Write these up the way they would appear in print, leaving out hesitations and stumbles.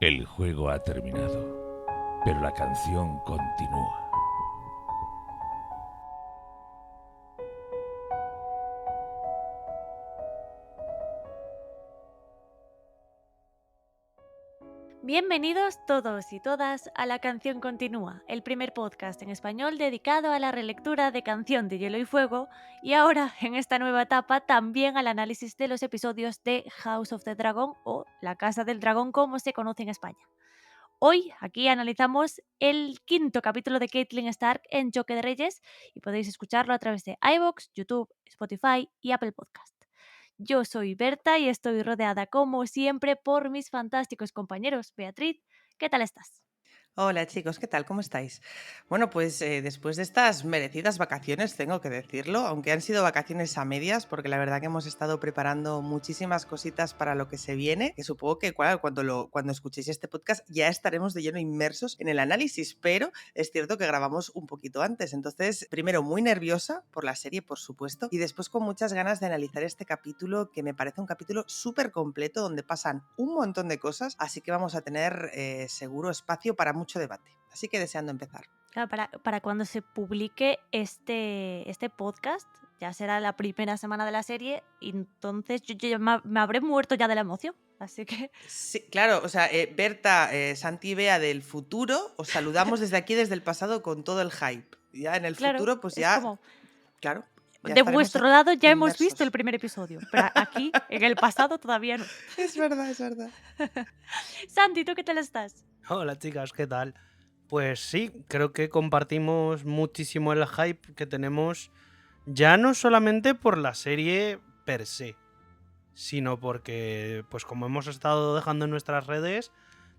El juego ha terminado, pero la canción continúa. Bienvenidos todos y todas a La Canción Continúa, el primer podcast en español dedicado a la relectura de Canción de Hielo y Fuego y ahora, en esta nueva etapa, también al análisis de los episodios de House of the Dragon o La Casa del Dragón como se conoce en España. Hoy aquí analizamos el quinto capítulo de Catelyn Stark en Choque de Reyes y podéis escucharlo a través de iVoox, YouTube, Spotify y Apple Podcast. Yo soy Berta y estoy rodeada como siempre por mis fantásticos compañeros. Beatriz, ¿qué tal estás? Hola chicos, ¿qué tal? ¿Cómo estáis? Bueno, pues después de estas merecidas vacaciones, tengo que decirlo, aunque han sido vacaciones a medias, porque la verdad que hemos estado preparando muchísimas cositas para lo que se viene, que supongo que cuando escuchéis este podcast ya estaremos de lleno inmersos en el análisis, pero es cierto que grabamos un poquito antes. Entonces, primero muy nerviosa por la serie, por supuesto, y después con muchas ganas de analizar este capítulo, que me parece un capítulo súper completo, donde pasan un montón de cosas, así que vamos a tener seguro espacio para mucho debate. Así que deseando empezar. Claro, para cuando se publique este podcast, ya será la primera semana de la serie, y entonces yo ya me habré muerto ya de la emoción. Así que Sí, claro, o sea, Berta, Santi y Bea del futuro, os saludamos desde aquí, desde el pasado, con todo el hype. Ya en el claro, futuro, pues es ya, como, claro, ya de estaremos vuestro lado ya hemos visto el inmersos. primer episodio, pero aquí, en el pasado, todavía no. Es verdad, es verdad. Santi, ¿tú qué tal estás? Hola chicas, ¿qué tal? Pues sí, creo que compartimos muchísimo el hype que tenemos, ya no solamente por la serie per se, sino porque, pues como hemos estado dejando en nuestras redes,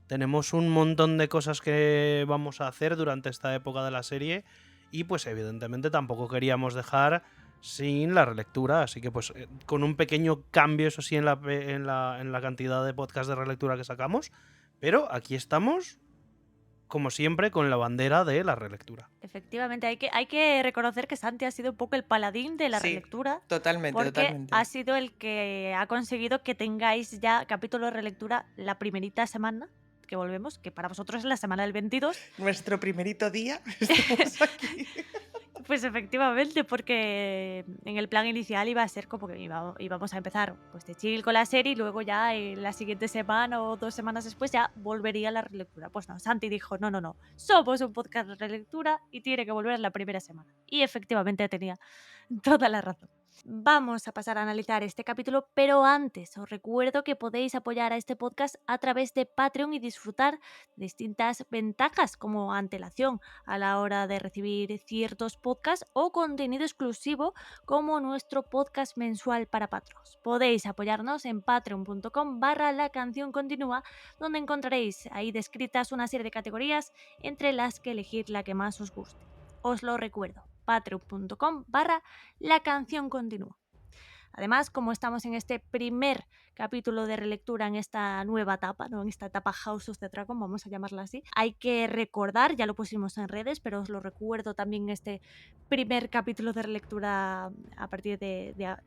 tenemos un montón de cosas que vamos a hacer durante esta época de la serie y pues evidentemente tampoco queríamos dejar sin la relectura, así que pues con un pequeño cambio, eso sí, en la cantidad de podcasts de relectura que sacamos, pero aquí estamos como siempre, con la bandera de la relectura. Efectivamente, hay que reconocer que Santi ha sido un poco el paladín de la Sí, relectura, totalmente, porque ha totalmente. sido el que ha conseguido que tengáis ya capítulo de relectura la primerita semana que volvemos, que para vosotros es la semana del 22. Nuestro primerito día, estamos aquí. Pues efectivamente, porque en el plan inicial iba a ser como que íbamos a empezar pues de chill con la serie y luego ya en la siguiente semana o 2 semanas después ya volvería la relectura. Pues no, Santi dijo, no, somos un podcast de relectura y tiene que volver la primera semana. Y efectivamente tenía toda la razón. Vamos a pasar a analizar este capítulo, pero antes os recuerdo que podéis apoyar a este podcast a través de Patreon y disfrutar de distintas ventajas como antelación a la hora de recibir ciertos podcasts o contenido exclusivo como nuestro podcast mensual para patrons. Podéis apoyarnos en patreon.com/la canción continúa, donde encontraréis ahí descritas una serie de categorías entre las que elegir la que más os guste. Os lo recuerdo, patreon.com/la canción continúa. Además, como estamos en este primer capítulo de relectura en esta nueva etapa, ¿no? En esta etapa House of the Dragon, vamos a llamarla así, hay que recordar, ya lo pusimos en redes, pero os lo recuerdo también en este primer capítulo de relectura a partir de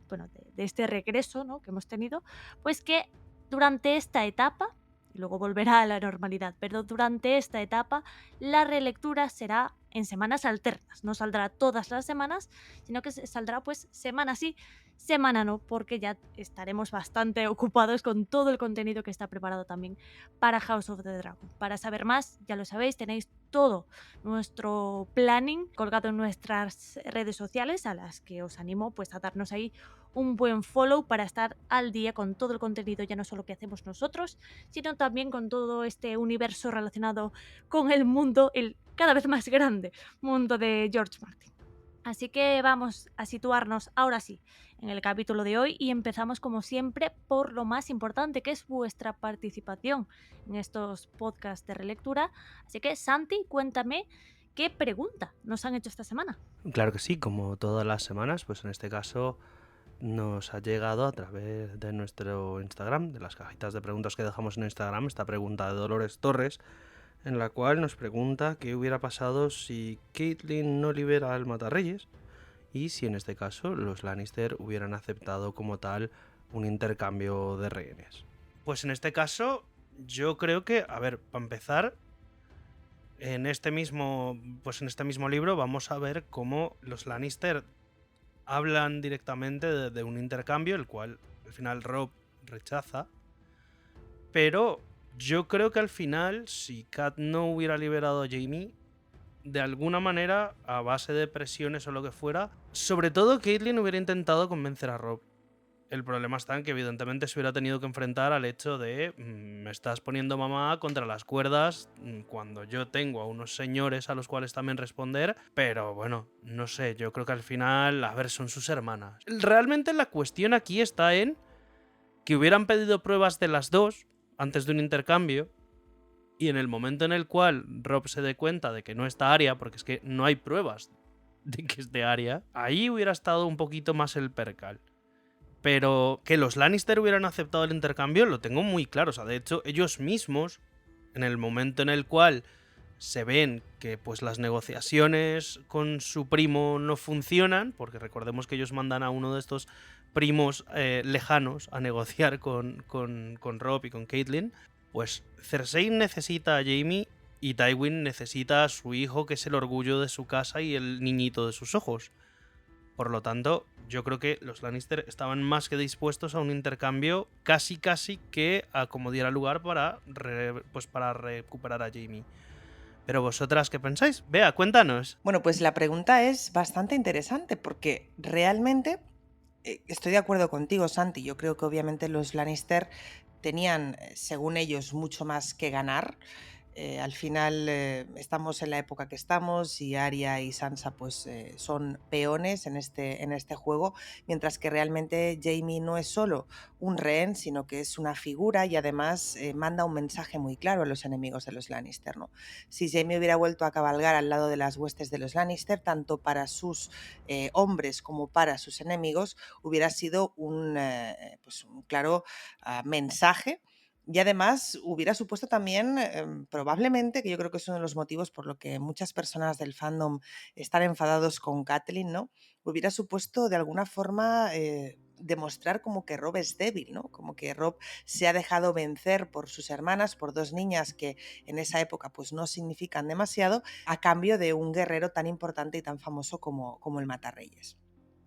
este regreso, ¿no? Que hemos tenido, pues que durante esta etapa, y luego volverá a la normalidad, pero durante esta etapa la relectura será en semanas alternas, no saldrá todas las semanas, sino que saldrá pues semana sí, semana no, porque ya estaremos bastante ocupados con todo el contenido que está preparado también para House of the Dragon. Para saber más, ya lo sabéis, tenéis todo nuestro planning colgado en nuestras redes sociales, a las que os animo pues a darnos ahí un buen follow para estar al día con todo el contenido, ya no solo que hacemos nosotros, sino también con todo este universo relacionado con el mundo, el cada vez más grande mundo de George Martin. Así que vamos a situarnos ahora sí en el capítulo de hoy y empezamos como siempre por lo más importante, que es vuestra participación en estos podcasts de relectura. Así que Santi, cuéntame qué pregunta nos han hecho esta semana. Claro que sí, como todas las semanas, pues en este caso nos ha llegado a través de nuestro Instagram, de las cajitas de preguntas que dejamos en Instagram, esta pregunta de Dolores Torres, en la cual nos pregunta qué hubiera pasado si Catelyn no libera al Matarreyes y si en este caso los Lannister hubieran aceptado como tal un intercambio de rehenes. Pues en este caso yo creo que, a ver, para empezar, en este mismo libro vamos a ver cómo los Lannister hablan directamente de un intercambio, el cual al final Robb rechaza. Pero yo creo que al final, si Kat no hubiera liberado a Jaime, de alguna manera, a base de presiones o lo que fuera, sobre todo Catelyn hubiera intentado convencer a Robb. El problema está en que evidentemente se hubiera tenido que enfrentar al hecho de me estás poniendo mamá contra las cuerdas cuando yo tengo a unos señores a los cuales también responder, pero bueno, no sé, yo creo que al final, a ver, son sus hermanas. Realmente la cuestión aquí está en que hubieran pedido pruebas de las dos antes de un intercambio, y en el momento en el cual Robb se dé cuenta de que no está Arya, porque es que no hay pruebas de que esté Arya, ahí hubiera estado un poquito más el percal. Pero que los Lannister hubieran aceptado el intercambio lo tengo muy claro. O sea, de hecho, ellos mismos, en el momento en el cual se ven que pues las negociaciones con su primo no funcionan, porque recordemos que ellos mandan a uno de estos primos lejanos a negociar con Robb y con Catelyn, pues Cersei necesita a Jaime y Tywin necesita a su hijo, que es el orgullo de su casa y el niñito de sus ojos. Por lo tanto, yo creo que los Lannister estaban más que dispuestos a un intercambio casi que a como diera lugar para recuperar a Jaime. Pero vosotras, ¿qué pensáis? Bea, cuéntanos. Bueno, pues la pregunta es bastante interesante porque realmente estoy de acuerdo contigo, Santi. Yo creo que obviamente los Lannister tenían, según ellos, mucho más que ganar. Al final estamos en la época que estamos y Arya y Sansa pues son peones en este juego, mientras que realmente Jaime no es solo un rehén, sino que es una figura y además manda un mensaje muy claro a los enemigos de los Lannister, ¿no? Si Jaime hubiera vuelto a cabalgar al lado de las huestes de los Lannister, tanto para sus hombres como para sus enemigos, hubiera sido un claro mensaje. Y además hubiera supuesto también, probablemente, que yo creo que es uno de los motivos por lo que muchas personas del fandom están enfadados con Catelyn, ¿no? Hubiera supuesto de alguna forma demostrar como que Robb es débil, ¿no? Como que Robb se ha dejado vencer por sus hermanas, por dos niñas que en esa época pues no significan demasiado, a cambio de un guerrero tan importante y tan famoso como el Matarreyes.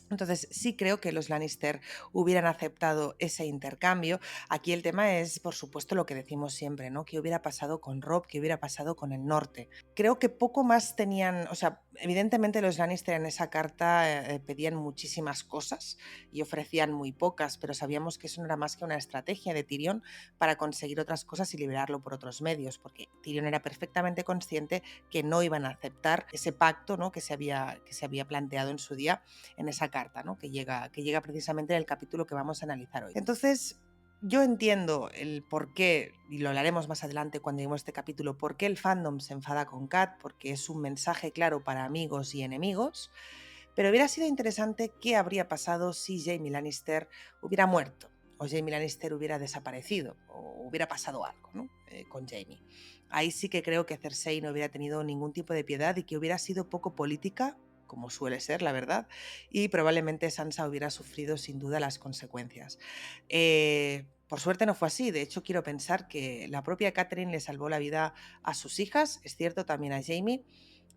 Entonces sí creo que los Lannister hubieran aceptado ese intercambio. Aquí el tema es, por supuesto, lo que decimos siempre, ¿no? ¿Qué hubiera pasado con Robb? ¿Qué hubiera pasado con el norte? Creo que poco más tenían, o sea, evidentemente los Lannister en esa carta pedían muchísimas cosas y ofrecían muy pocas, pero sabíamos que eso no era más que una estrategia de Tyrion para conseguir otras cosas y liberarlo por otros medios, porque Tyrion era perfectamente consciente que no iban a aceptar ese pacto, ¿no? que se había planteado en su día en esa carta, ¿no? que llega precisamente en el capítulo que vamos a analizar hoy. Entonces, yo entiendo el por qué, y lo hablaremos más adelante cuando lleguemos a este capítulo, por qué el fandom se enfada con Kat, porque es un mensaje claro para amigos y enemigos, pero hubiera sido interesante qué habría pasado si Jaime Lannister hubiera muerto, o Jaime Lannister hubiera desaparecido, o hubiera pasado algo, ¿no? Con Jaime. Ahí sí que creo que Cersei no hubiera tenido ningún tipo de piedad y que hubiera sido poco política, como suele ser, la verdad, y probablemente Sansa hubiera sufrido sin duda las consecuencias. Por suerte no fue así, de hecho quiero pensar que la propia Catelyn le salvó la vida a sus hijas, es cierto, también a Jaime,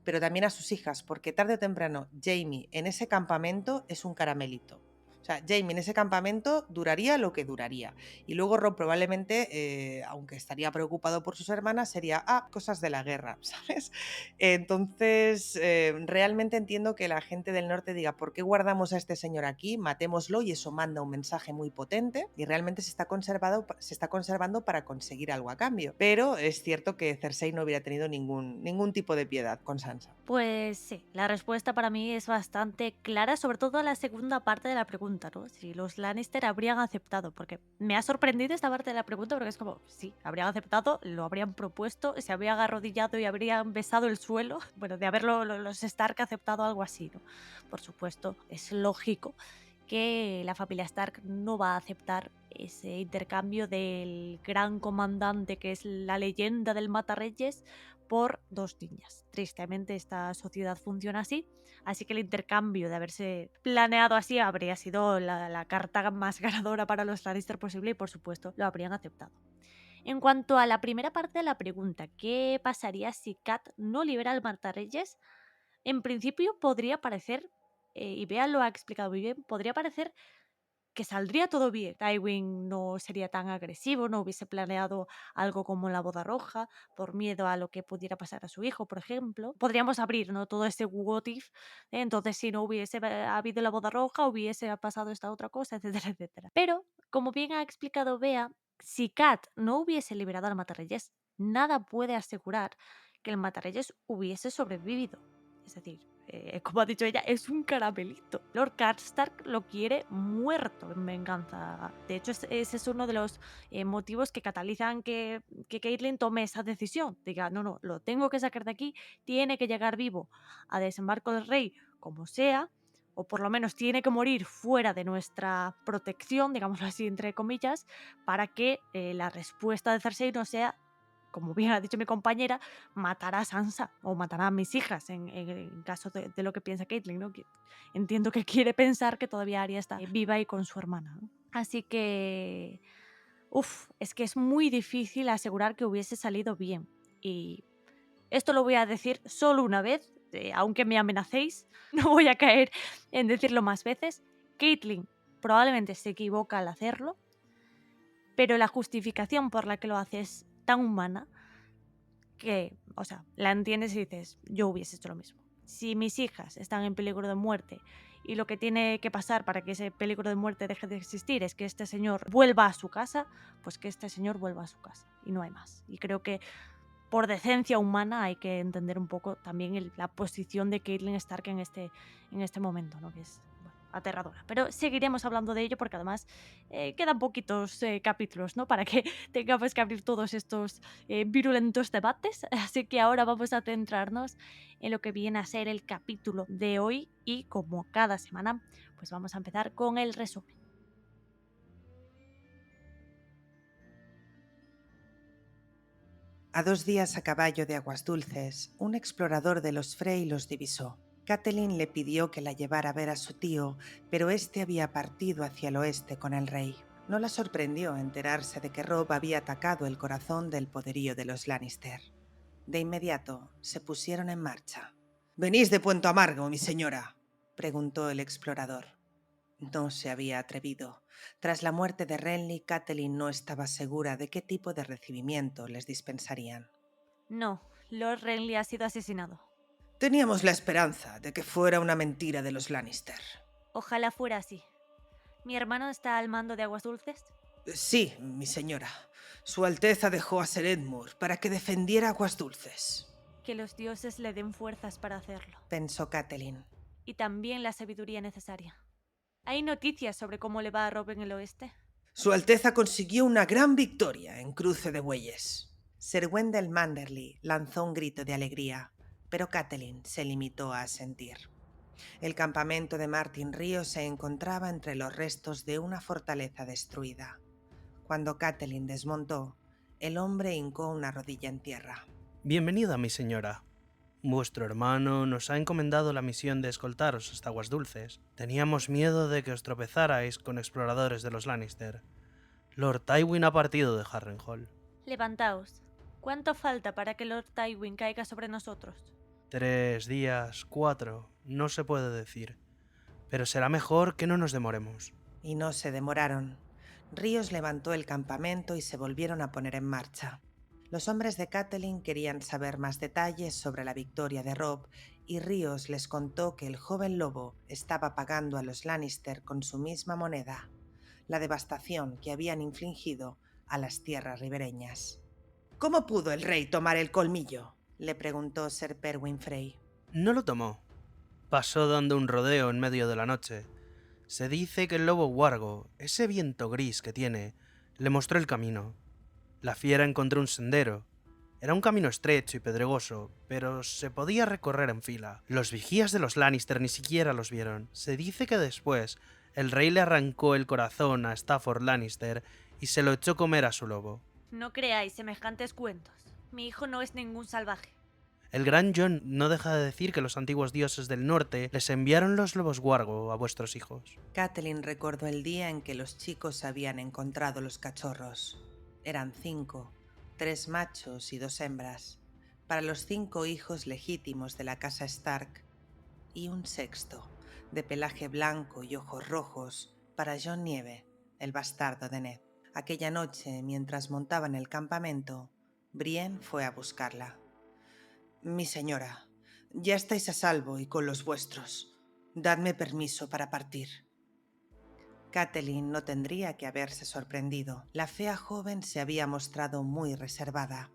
pero también a sus hijas, porque tarde o temprano Jaime en ese campamento es un caramelito. O sea, Jaime en ese campamento duraría lo que duraría. Y luego Robb probablemente, aunque estaría preocupado por sus hermanas, sería, cosas de la guerra, ¿sabes? Entonces, realmente entiendo que la gente del norte diga, ¿por qué guardamos a este señor aquí? Matémoslo, y eso manda un mensaje muy potente y realmente se está conservando para conseguir algo a cambio. Pero es cierto que Cersei no hubiera tenido ningún tipo de piedad con Sansa. Pues sí, la respuesta para mí es bastante clara, sobre todo la segunda parte de la pregunta, ¿no? Si los Lannister habrían aceptado, porque me ha sorprendido esta parte de la pregunta, porque es como, sí, habrían aceptado, lo habrían propuesto, se habrían arrodillado y habrían besado el suelo. Bueno, de haberlo los Stark aceptado algo así, ¿no? Por supuesto, es lógico que la familia Stark no va a aceptar ese intercambio del gran comandante que es la leyenda del Matarreyes por dos niñas. Tristemente esta sociedad funciona así que el intercambio de haberse planeado así habría sido la carta más ganadora para los Lannister posible y por supuesto lo habrían aceptado. En cuanto a la primera parte de la pregunta, ¿qué pasaría si Kat no libera al Matarreyes? En principio podría parecer, y Bea lo ha explicado muy bien, podría parecer que saldría todo bien. Tywin no sería tan agresivo, no hubiese planeado algo como la boda roja, por miedo a lo que pudiera pasar a su hijo, por ejemplo. Podríamos abrir, ¿no?, todo ese what if, entonces si no hubiese habido la boda roja, hubiese pasado esta otra cosa, etcétera, etcétera. Pero, como bien ha explicado Bea, si Kat no hubiese liberado al Matarreyes, nada puede asegurar que el Matarreyes hubiese sobrevivido. Es decir, como ha dicho ella, es un caramelito. Lord Karstark lo quiere muerto en venganza. De hecho, ese es uno de los motivos que catalizan que Caitlyn tome esa decisión. Diga, no, lo tengo que sacar de aquí, tiene que llegar vivo a Desembarco del Rey como sea, o por lo menos tiene que morir fuera de nuestra protección, digámoslo así, entre comillas, para que la respuesta de Cersei no sea, como bien ha dicho mi compañera, matará a Sansa o matará a mis hijas en caso de lo que piensa Caitlyn, ¿no? Que entiendo que quiere pensar que todavía Arya está viva y con su hermana, ¿no? Así que es que es muy difícil asegurar que hubiese salido bien. Y esto lo voy a decir solo una vez, aunque me amenacéis, no voy a caer en decirlo más veces. Caitlyn probablemente se equivoca al hacerlo, pero la justificación por la que lo hace es tan humana que, o sea, la entiendes y dices, yo hubiese hecho lo mismo. Si mis hijas están en peligro de muerte y lo que tiene que pasar para que ese peligro de muerte deje de existir es que este señor vuelva a su casa, pues que este señor vuelva a su casa y no hay más. Y creo que por decencia humana hay que entender un poco también la posición de Caitlyn Stark en este momento, ¿no? Que es aterradora. Pero seguiremos hablando de ello porque además quedan poquitos capítulos, ¿no?, para que tengamos que abrir todos estos virulentos debates. Así que ahora vamos a centrarnos en lo que viene a ser el capítulo de hoy y, como cada semana, pues vamos a empezar con el resumen. A 2 días a caballo de Aguas Dulces, un explorador de los Frey los divisó. Catelyn le pidió que la llevara a ver a su tío, pero este había partido hacia el oeste con el rey. No la sorprendió enterarse de que Robb había atacado el corazón del poderío de los Lannister. De inmediato se pusieron en marcha. «¿Venís de Puente Amargo, mi señora?», preguntó el explorador. No se había atrevido. Tras la muerte de Renly, Catelyn no estaba segura de qué tipo de recibimiento les dispensarían. No, Lord Renly ha sido asesinado. Teníamos la esperanza de que fuera una mentira de los Lannister. Ojalá fuera así. ¿Mi hermano está al mando de Aguas Dulces? Sí, mi señora. Su Alteza dejó a Ser Edmure para que defendiera Aguas Dulces. Que los dioses le den fuerzas para hacerlo. Pensó Catelyn. Y también la sabiduría necesaria. ¿Hay noticias sobre cómo le va a Robb en el oeste? Su Alteza consiguió una gran victoria en Cruce de Bueyes. Ser Wendell Manderly lanzó un grito de alegría, pero Catelyn se limitó a asentir. El campamento de Martin Ríos se encontraba entre los restos de una fortaleza destruida. Cuando Catelyn desmontó, el hombre hincó una rodilla en tierra. Bienvenida, mi señora. Vuestro hermano nos ha encomendado la misión de escoltaros hasta Aguas Dulces. Teníamos miedo de que os tropezarais con exploradores de los Lannister. Lord Tywin ha partido de Harrenhal. Levantaos. ¿Cuánto falta para que Lord Tywin caiga sobre nosotros? 3 días, 4, no se puede decir. Pero será mejor que no nos demoremos. Y no se demoraron. Ríos levantó el campamento y se volvieron a poner en marcha. Los hombres de Catelyn querían saber más detalles sobre la victoria de Robb y Ríos les contó que el joven lobo estaba pagando a los Lannister con su misma moneda, la devastación que habían infligido a las tierras ribereñas. «¿Cómo pudo el rey tomar el colmillo?», le preguntó Ser Perwyn Frey. No lo tomó. Pasó dando un rodeo en medio de la noche. Se dice que el lobo huargo, ese viento gris que tiene, le mostró el camino. La fiera encontró un sendero. Era un camino estrecho y pedregoso, pero se podía recorrer en fila. Los vigías de los Lannister ni siquiera los vieron. Se dice que después el rey le arrancó el corazón a Stafford Lannister y se lo echó comer a su lobo. No creáis semejantes cuentos. Mi hijo no es ningún salvaje. El gran Jon no deja de decir que los antiguos dioses del norte les enviaron los lobos huargo a vuestros hijos. Catelyn recordó el día en que los chicos habían encontrado los cachorros. Eran 5, 3 machos y 2 hembras, para los 5 hijos legítimos de la casa Stark, y un sexto, de pelaje blanco y ojos rojos, para Jon Nieve, el bastardo de Ned. Aquella noche, mientras montaban el campamento, Brienne fue a buscarla. «Mi señora, ya estáis a salvo y con los vuestros. Dadme permiso para partir». Catelyn no tendría que haberse sorprendido. La fea joven se había mostrado muy reservada.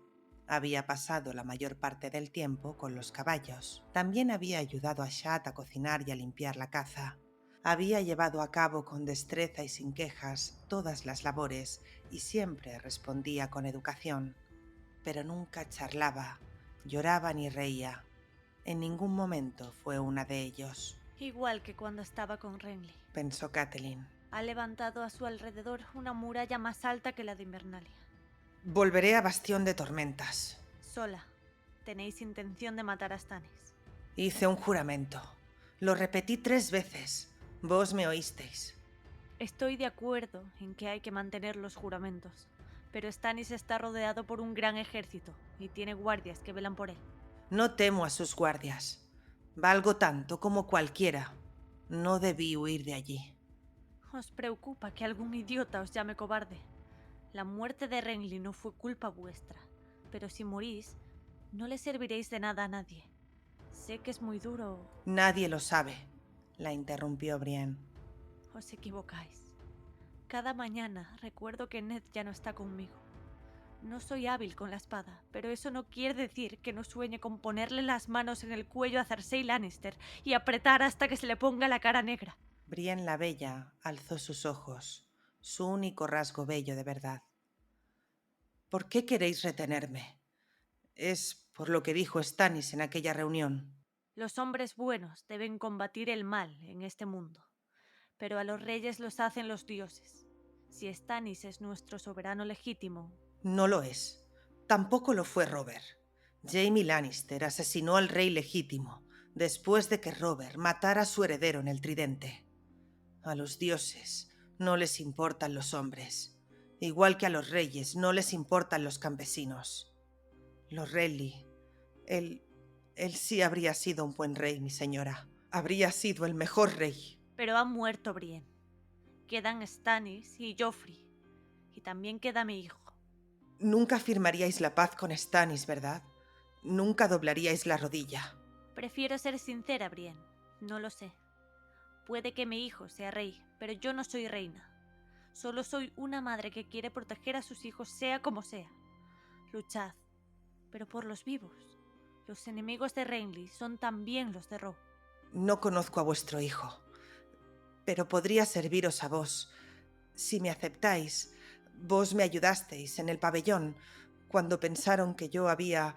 Había pasado la mayor parte del tiempo con los caballos. También había ayudado a Shat a cocinar y a limpiar la caza. Había llevado a cabo con destreza y sin quejas todas las labores y siempre respondía con educación. Pero nunca charlaba, lloraba ni reía. En ningún momento fue una de ellos. Igual que cuando estaba con Renly. Pensó Catelyn. Ha levantado a su alrededor una muralla más alta que la de Invernalia. Volveré a Bastión de Tormentas. Sola. Tenéis intención de matar a Stannis. Hice un juramento. Lo repetí 3 veces. Vos me oísteis. Estoy de acuerdo en que hay que mantener los juramentos, pero Stannis está rodeado por un gran ejército y tiene guardias que velan por él. No temo a sus guardias. Valgo tanto como cualquiera. No debí huir de allí. Os preocupa que algún idiota os llame cobarde. La muerte de Renly no fue culpa vuestra, pero si morís, no le serviréis de nada a nadie. Sé que es muy duro. Nadie lo sabe, la interrumpió Brienne. Os equivocáis. Cada mañana recuerdo que Ned ya no está conmigo. No soy hábil con la espada, pero eso no quiere decir que no sueñe con ponerle las manos en el cuello a Cersei Lannister y apretar hasta que se le ponga la cara negra. Brienne la Bella alzó sus ojos, su único rasgo bello de verdad. ¿Por qué queréis retenerme? Es por lo que dijo Stannis en aquella reunión. Los hombres buenos deben combatir el mal en este mundo, pero a los reyes los hacen los dioses. Si Stannis es nuestro soberano legítimo... No lo es. Tampoco lo fue Robert. Jaime Lannister asesinó al rey legítimo después de que Robert matara a su heredero en el Tridente. A los dioses no les importan los hombres, igual que a los reyes no les importan los campesinos. Los Renly, él sí habría sido un buen rey, mi señora. Habría sido el mejor rey. Pero ha muerto Brienne. Quedan Stannis y Joffrey. Y también queda mi hijo. Nunca firmaríais la paz con Stannis, ¿verdad? Nunca doblaríais la rodilla. Prefiero ser sincera, Brienne. No lo sé. Puede que mi hijo sea rey, pero yo no soy reina. Solo soy una madre que quiere proteger a sus hijos sea como sea. Luchad, pero por los vivos. Los enemigos de Renly son también los de Robb. No conozco a vuestro hijo, pero podría serviros a vos. Si me aceptáis, vos me ayudasteis en el pabellón cuando pensaron que yo había...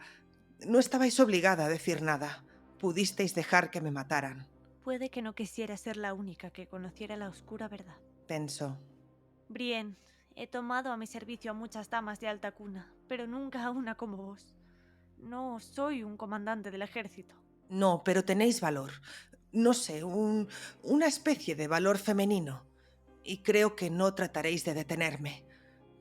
No estabais obligada a decir nada. Pudisteis dejar que me mataran. Puede que no quisiera ser la única que conociera la oscura verdad. Pensó. Brienne, he tomado a mi servicio a muchas damas de alta cuna, pero nunca a una como vos. No soy un comandante del ejército. No, pero tenéis valor. No sé, una especie de valor femenino. Y creo que no trataréis de detenerme.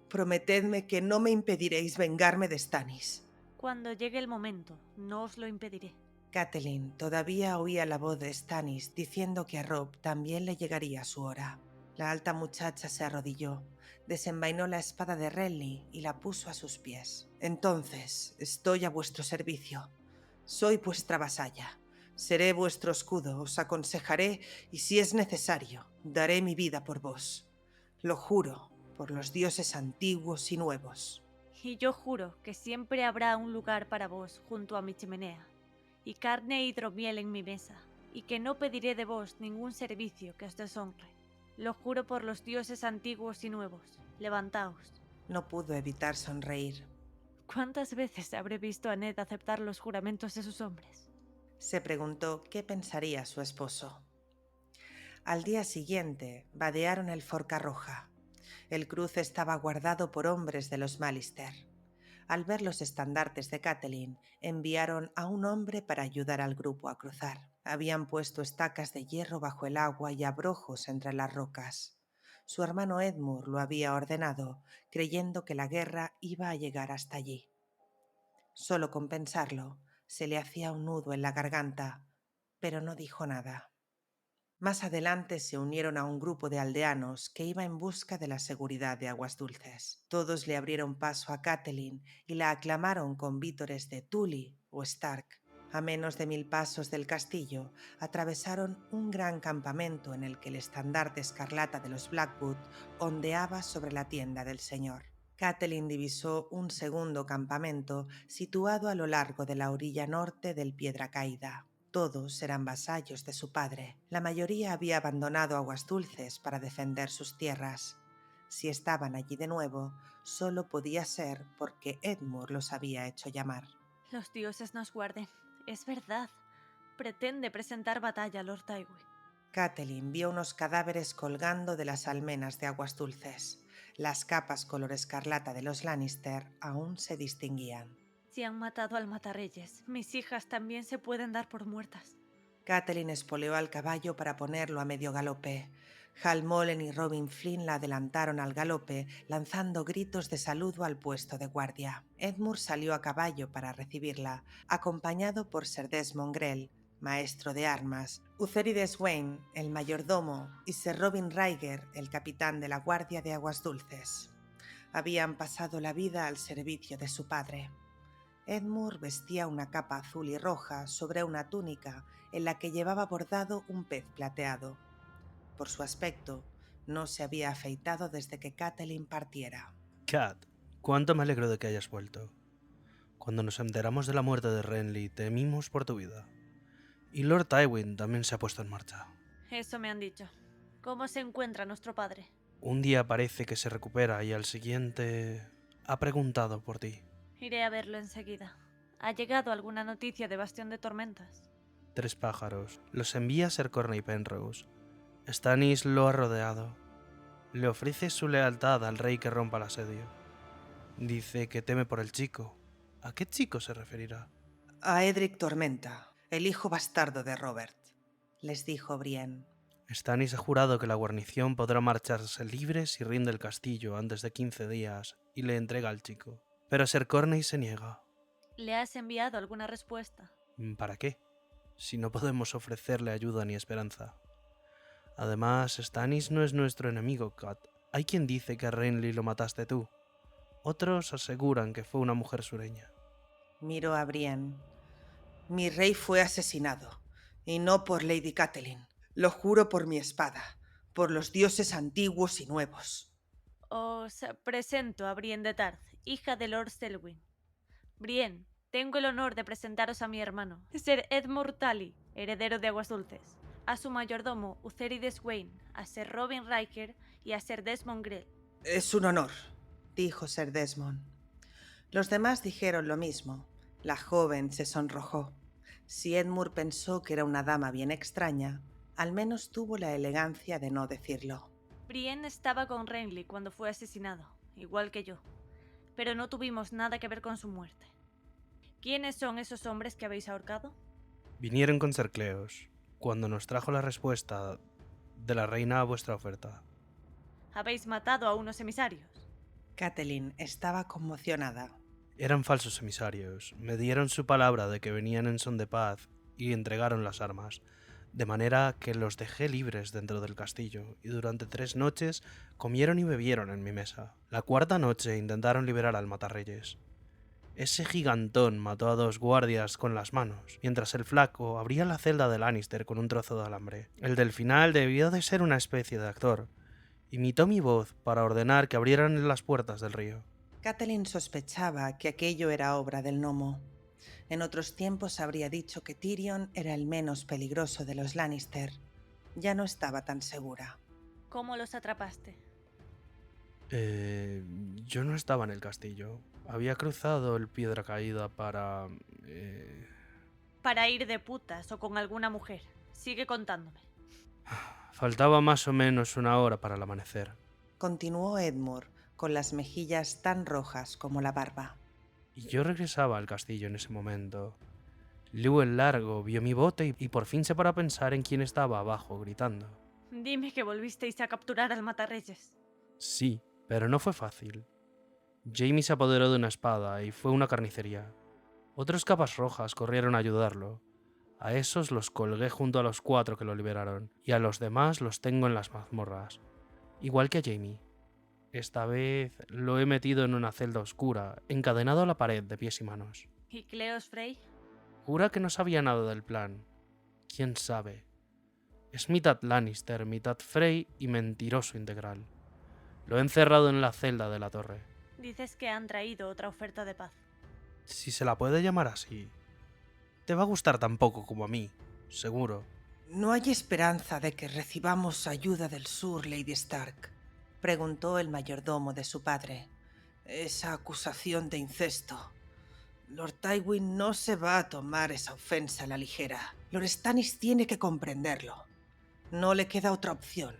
Prometedme que no me impediréis vengarme de Stannis. Cuando llegue el momento, no os lo impediré. Catelyn todavía oía la voz de Stannis diciendo que a Robb también le llegaría su hora. La alta muchacha se arrodilló, desenvainó la espada de Renly y la puso a sus pies. Entonces, estoy a vuestro servicio. Soy vuestra vasalla. Seré vuestro escudo, os aconsejaré y, si es necesario, daré mi vida por vos. Lo juro, por los dioses antiguos y nuevos. Y yo juro que siempre habrá un lugar para vos junto a mi chimenea, y carne e hidromiel en mi mesa, y que no pediré de vos ningún servicio que os deshonre. Lo juro por los dioses antiguos y nuevos. Levantaos. No pudo evitar sonreír. ¿Cuántas veces habré visto a Ned aceptar los juramentos de sus hombres? Se preguntó qué pensaría su esposo. Al día siguiente, vadearon el Forca Roja. El cruce estaba guardado por hombres de los Mallister. Al ver los estandartes de Catelyn, enviaron a un hombre para ayudar al grupo a cruzar. Habían puesto estacas de hierro bajo el agua y abrojos entre las rocas. Su hermano Edmure lo había ordenado, creyendo que la guerra iba a llegar hasta allí. Solo con pensarlo, se le hacía un nudo en la garganta, pero no dijo nada. Más adelante se unieron a un grupo de aldeanos que iba en busca de la seguridad de Aguas Dulces. Todos le abrieron paso a Catelyn y la aclamaron con vítores de Tully o Stark. A menos de 1000 pasos del castillo, atravesaron un gran campamento en el que el estandarte escarlata de los Blackwood ondeaba sobre la tienda del señor. Catelyn divisó un segundo campamento situado a lo largo de la orilla norte del Piedra Caída. Todos eran vasallos de su padre. La mayoría había abandonado Aguas Dulces para defender sus tierras. Si estaban allí de nuevo, solo podía ser porque Edmure los había hecho llamar. Los dioses nos guarden. Es verdad. Pretende presentar batalla a Lord Tywin. Catelyn vio unos cadáveres colgando de las almenas de Aguas Dulces. Las capas color escarlata de los Lannister aún se distinguían. Si han matado al Matarreyes, mis hijas también se pueden dar por muertas. Catelyn espoleó al caballo para ponerlo a medio galope. Hal Mollen y Robin Flynn la adelantaron al galope, lanzando gritos de saludo al puesto de guardia. Edmure salió a caballo para recibirla, acompañado por Ser Desmond Grell, maestro de armas, Utherides Wayne, el mayordomo, y Ser Robin Ryger, el capitán de la guardia de Aguas Dulces. Habían pasado la vida al servicio de su padre. Edmure vestía una capa azul y roja sobre una túnica en la que llevaba bordado un pez plateado. Por su aspecto, no se había afeitado desde que Catelyn partiera. Cat, cuánto me alegro de que hayas vuelto. Cuando nos enteramos de la muerte de Renly, temimos por tu vida. Y Lord Tywin también se ha puesto en marcha. Eso me han dicho. ¿Cómo se encuentra nuestro padre? Un día parece que se recupera y al siguiente ha preguntado por ti. Iré a verlo enseguida. ¿Ha llegado alguna noticia de Bastión de Tormentas? 3 pájaros. Los envía Ser Corney Penrose. Stannis lo ha rodeado. Le ofrece su lealtad al rey que rompa el asedio. Dice que teme por el chico. ¿A qué chico se referirá? A Edric Tormenta, el hijo bastardo de Robert, les dijo Brienne. Stannis ha jurado que la guarnición podrá marcharse libre si rinde el castillo antes de 15 días y le entrega al chico. Pero Ser Corney se niega. ¿Le has enviado alguna respuesta? ¿Para qué? Si no podemos ofrecerle ayuda ni esperanza. Además, Stannis no es nuestro enemigo, Cat. Hay quien dice que a Renly lo mataste tú. Otros aseguran que fue una mujer sureña. Miró a Brienne. Mi rey fue asesinado, y no por Lady Catelyn. Lo juro por mi espada, por los dioses antiguos y nuevos. Os presento a Brienne de Tarth, hija de Lord Selwyn. Brienne, tengo el honor de presentaros a mi hermano, Ser Edmure Tully, heredero de Aguas Dulces, a su mayordomo Utherides Wayne, a Ser Robin Riker y a Ser Desmond Grell. Es un honor, dijo Ser Desmond. Los demás dijeron lo mismo. La joven se sonrojó. Si Edmure pensó que era una dama bien extraña, al menos tuvo la elegancia de no decirlo. Brienne estaba con Renly cuando fue asesinado, igual que yo, pero no tuvimos nada que ver con su muerte. ¿Quiénes son esos hombres que habéis ahorcado? Vinieron con Ser Cleos, cuando nos trajo la respuesta de la reina a vuestra oferta. ¿Habéis matado a unos emisarios? Catelyn estaba conmocionada. Eran falsos emisarios. Me dieron su palabra de que venían en son de paz y entregaron las armas, de manera que los dejé libres dentro del castillo y durante 3 noches comieron y bebieron en mi mesa. La 4ª noche intentaron liberar al Matarreyes. Ese gigantón mató a 2 guardias con las manos, mientras el flaco abría la celda de Lannister con un trozo de alambre. El del final debió de ser una especie de actor. Imitó mi voz para ordenar que abrieran las puertas del río. Catelyn sospechaba que aquello era obra del gnomo. En otros tiempos habría dicho que Tyrion era el menos peligroso de los Lannister. Ya no estaba tan segura. ¿Cómo los atrapaste? Yo no estaba en el castillo. Había cruzado el Piedra Caída para... Para ir de putas o con alguna mujer. Sigue contándome. Faltaba más o menos 1 hora para el amanecer. Continuó Edmure, con las mejillas tan rojas como la barba. Y yo regresaba al castillo en ese momento. Lew el Largo vio mi bote y por fin se paró a pensar en quién estaba abajo gritando. Dime que volvisteis a capturar al Matarreyes. Sí, pero no fue fácil. Jaime se apoderó de una espada y fue a una carnicería. Otros capas rojas corrieron a ayudarlo. A esos los colgué junto a los 4 que lo liberaron, y a los demás los tengo en las mazmorras. Igual que a Jaime. Esta vez lo he metido en una celda oscura, encadenado a la pared de pies y manos. ¿Y Cleos Frey? Jura que no sabía nada del plan. ¿Quién sabe? Es mitad Lannister, mitad Frey y mentiroso integral. Lo he encerrado en la celda de la torre. Dices que han traído otra oferta de paz. Si se la puede llamar así. Te va a gustar tan poco como a mí, seguro. ¿No hay esperanza de que recibamos ayuda del sur, Lady Stark?, preguntó el mayordomo de su padre. Esa acusación de incesto. Lord Tywin no se va a tomar esa ofensa a la ligera. Lord Stannis tiene que comprenderlo. No le queda otra opción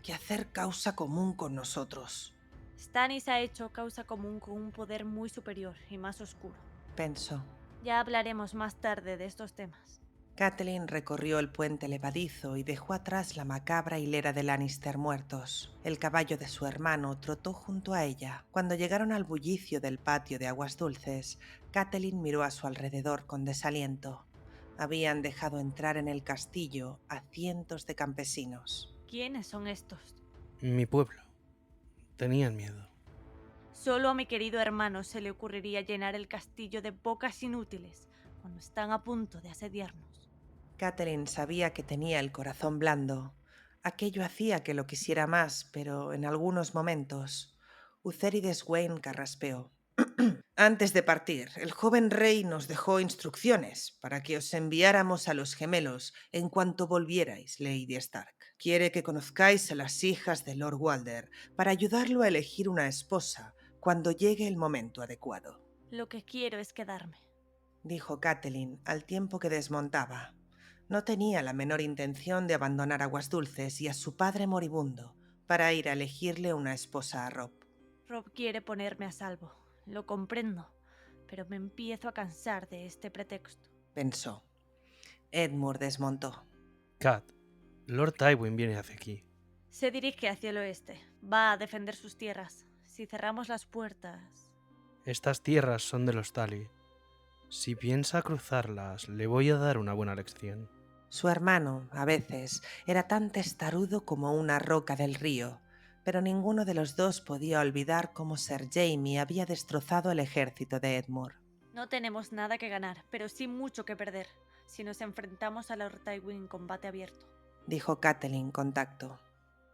que hacer causa común con nosotros, Stannis ha hecho causa común con un poder muy superior y más oscuro. pensó. Ya hablaremos más tarde de estos temas. Catelyn recorrió el puente levadizo y dejó atrás la macabra hilera de Lannister muertos. El caballo de su hermano trotó junto a ella. Cuando llegaron al bullicio del patio de Aguas Dulces, Catelyn miró a su alrededor con desaliento. Habían dejado entrar en el castillo a cientos de campesinos. ¿Quiénes son estos? Mi pueblo. Tenían miedo. Solo a mi querido hermano se le ocurriría llenar el castillo de bocas inútiles cuando están a punto de asediarnos. Catelyn sabía que tenía el corazón blando. Aquello hacía que lo quisiera más, pero en algunos momentos. Ucérides Wayne carraspeó. Antes de partir, el joven rey nos dejó instrucciones para que os enviáramos a los gemelos en cuanto volvierais, Lady Stark. Quiere que conozcáis a las hijas de Lord Walder para ayudarlo a elegir una esposa cuando llegue el momento adecuado. Lo que quiero es quedarme. Dijo Catelyn al tiempo que desmontaba. No tenía la menor intención de abandonar Aguas Dulces y a su padre moribundo para ir a elegirle una esposa a Robb. Robb quiere ponerme a salvo. Lo comprendo, pero me empiezo a cansar de este pretexto. Pensó. Edmure desmontó. Cat, Lord Tywin viene hacia aquí. Se dirige hacia el oeste. Va a defender sus tierras. Si cerramos las puertas... Estas tierras son de los Tali. Si piensa cruzarlas, le voy a dar una buena lección. Su hermano, a veces, era tan testarudo como una roca del río, pero ninguno de los dos podía olvidar cómo Ser Jaime había destrozado el ejército de Edmure. No tenemos nada que ganar, pero sí mucho que perder, si nos enfrentamos a Lord Tywin en combate abierto. Dijo Catelyn con tacto.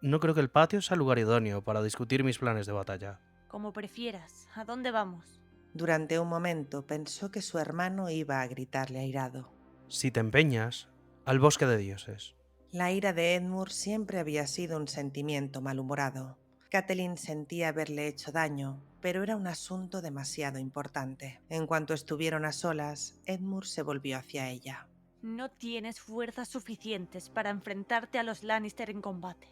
No creo que el patio sea lugar idóneo para discutir mis planes de batalla. Como prefieras. ¿A dónde vamos? Durante un momento pensó que su hermano iba a gritarle airado. Si te empeñas, al bosque de dioses. La ira de Edmure siempre había sido un sentimiento malhumorado. Catelyn sentía haberle hecho daño, pero era un asunto demasiado importante. En cuanto estuvieron a solas, Edmure se volvió hacia ella. No tienes fuerzas suficientes para enfrentarte a los Lannister en combate.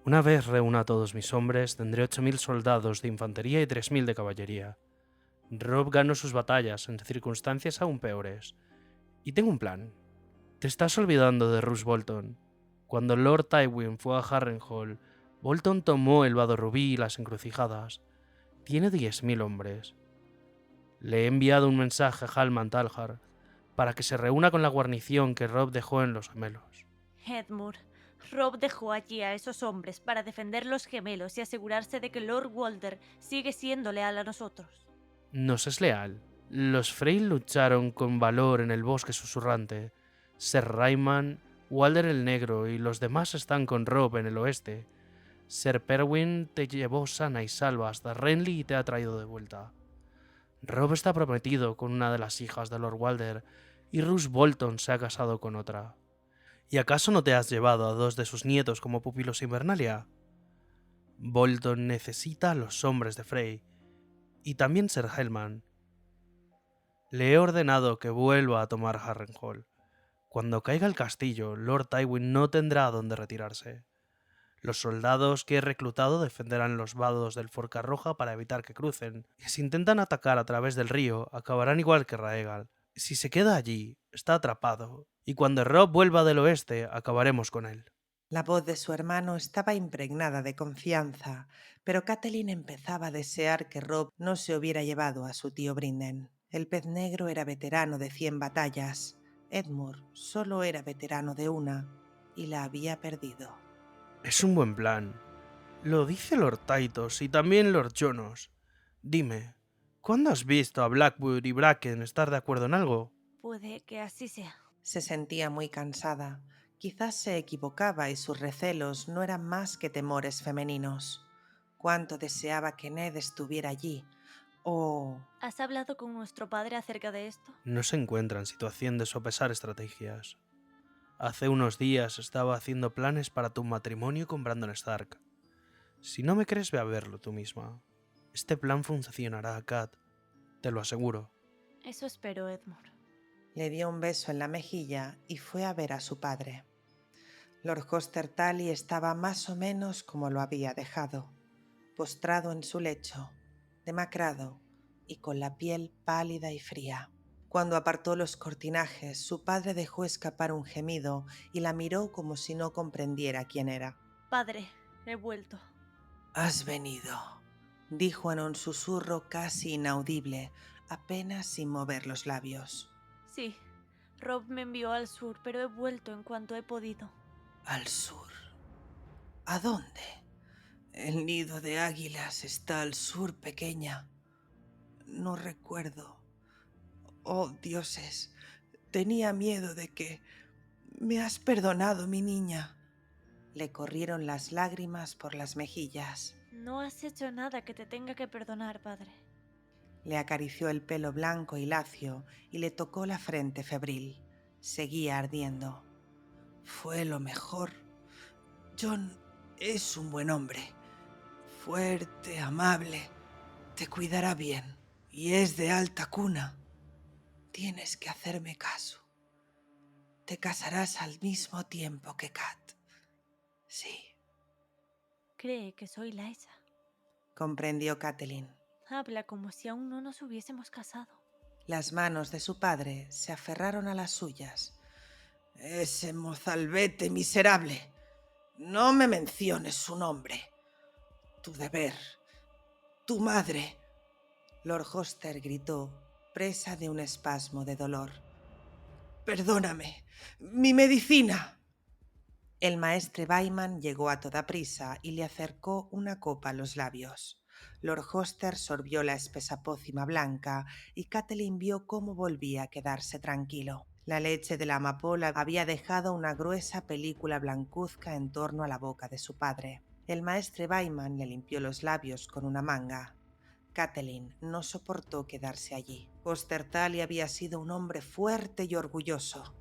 Una vez reúna a todos mis hombres, tendré 8000 soldados de infantería y 3000 de caballería. Robb ganó sus batallas en circunstancias aún peores. Y tengo un plan. Te estás olvidando de Roose Bolton. Cuando Lord Tywin fue a Harrenhal, Bolton tomó el Vado Rubí y las encrucijadas. Tiene 10.000 hombres. Le he enviado un mensaje a Halman Talhar para que se reúna con la guarnición que Robb dejó en los gemelos. Edmure, Robb dejó allí a esos hombres para defender los gemelos y asegurarse de que Lord Walder sigue siendo leal a nosotros. Nos es leal. Los Frey lucharon con valor en el bosque susurrante. Ser Rayman, Walder el Negro y los demás están con Robb en el oeste. Ser Perwyn te llevó sana y salva hasta Renly y te ha traído de vuelta. Robb está prometido con una de las hijas de Lord Walder y Roose Bolton se ha casado con otra. ¿Y acaso no te has llevado a 2 de sus nietos como pupilos Invernalia? Bolton necesita a los hombres de Frey y también Ser Helman. Le he ordenado que vuelva a tomar Harrenhal. Cuando caiga el castillo, Lord Tywin no tendrá dónde retirarse. Los soldados que he reclutado defenderán los vados del Forca Roja para evitar que crucen, y si intentan atacar a través del río, acabarán igual que Raegal. Si se queda allí, está atrapado, y cuando Robb vuelva del oeste, acabaremos con él. La voz de su hermano estaba impregnada de confianza, pero Catelyn empezaba a desear que Robb no se hubiera llevado a su tío Brinden. El pez negro era veterano de 100 batallas. Edmure solo era veterano de una y la había perdido. Es un buen plan. Lo dice Lord Tytos y también Lord Jonas. Dime, ¿cuándo has visto a Blackwood y Bracken estar de acuerdo en algo? Puede que así sea. Se sentía muy cansada. Quizás se equivocaba y sus recelos no eran más que temores femeninos. Cuánto deseaba que Ned estuviera allí. O... ¿Has hablado con nuestro padre acerca de esto? No se encuentra en situación de sopesar estrategias. Hace unos días estaba haciendo planes para tu matrimonio con Brandon Stark. Si no me crees, ve a verlo tú misma. Este plan funcionará, Kat. Te lo aseguro. Eso espero, Edmure. Le dio un beso en la mejilla y fue a ver a su padre. Lord Hoster Tully estaba más o menos como lo había dejado, postrado en su lecho, demacrado y con la piel pálida y fría. Cuando apartó los cortinajes, su padre dejó escapar un gemido y la miró como si no comprendiera quién era. Padre, he vuelto. «Has venido», dijo en un susurro casi inaudible, apenas sin mover los labios. Sí, Robb me envió al sur, pero he vuelto en cuanto he podido. «Al sur. ¿A dónde?» «El nido de águilas está al sur, pequeña. No recuerdo. Oh, dioses, tenía miedo de que... ¿Me has perdonado, mi niña?» Le corrieron las lágrimas por las mejillas. No has hecho nada que te tenga que perdonar, padre. Le acarició el pelo blanco y lacio y le tocó la frente febril. Seguía ardiendo. «Fue lo mejor. Jon es un buen hombre. Fuerte, amable. Te cuidará bien. Y es de alta cuna. Tienes que hacerme caso. Te casarás al mismo tiempo que Kat. Sí», Cree que soy Lysa. comprendió Catelyn. Habla como si aún no nos hubiésemos casado. Las manos de su padre se aferraron a las suyas. «Ese mozalbete miserable. No me menciones su nombre. Tu deber. Tu madre». Lord Hoster gritó, presa de un espasmo de dolor. «Perdóname. Mi medicina». El maestre Bayman llegó a toda prisa y le acercó una copa a los labios. Lord Hoster sorbió la espesa pócima blanca y Catelyn vio cómo volvía a quedarse tranquilo. La leche de la amapola había dejado una gruesa película blancuzca en torno a la boca de su padre. El maestre Bayman le limpió los labios con una manga. Catelyn no soportó quedarse allí. Hoster Tully había sido un hombre fuerte y orgulloso.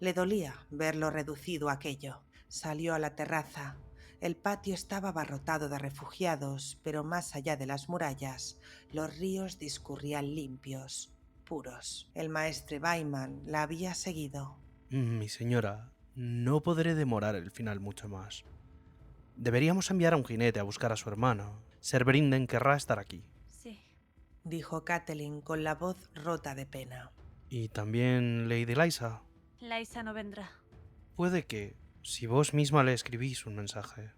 Le dolía verlo reducido a aquello. Salió a la terraza. El patio estaba abarrotado de refugiados, pero más allá de las murallas, los ríos discurrían limpios, puros. El maestre Bayman la había seguido. Mi señora, no podré demorar el final mucho más. Deberíamos enviar a un jinete a buscar a su hermano. Ser Brinden querrá estar aquí. Sí. Dijo Catelyn con la voz rota de pena. Y también Lady Lysa. Lysa no vendrá. Puede que, si vos misma le escribís un mensaje.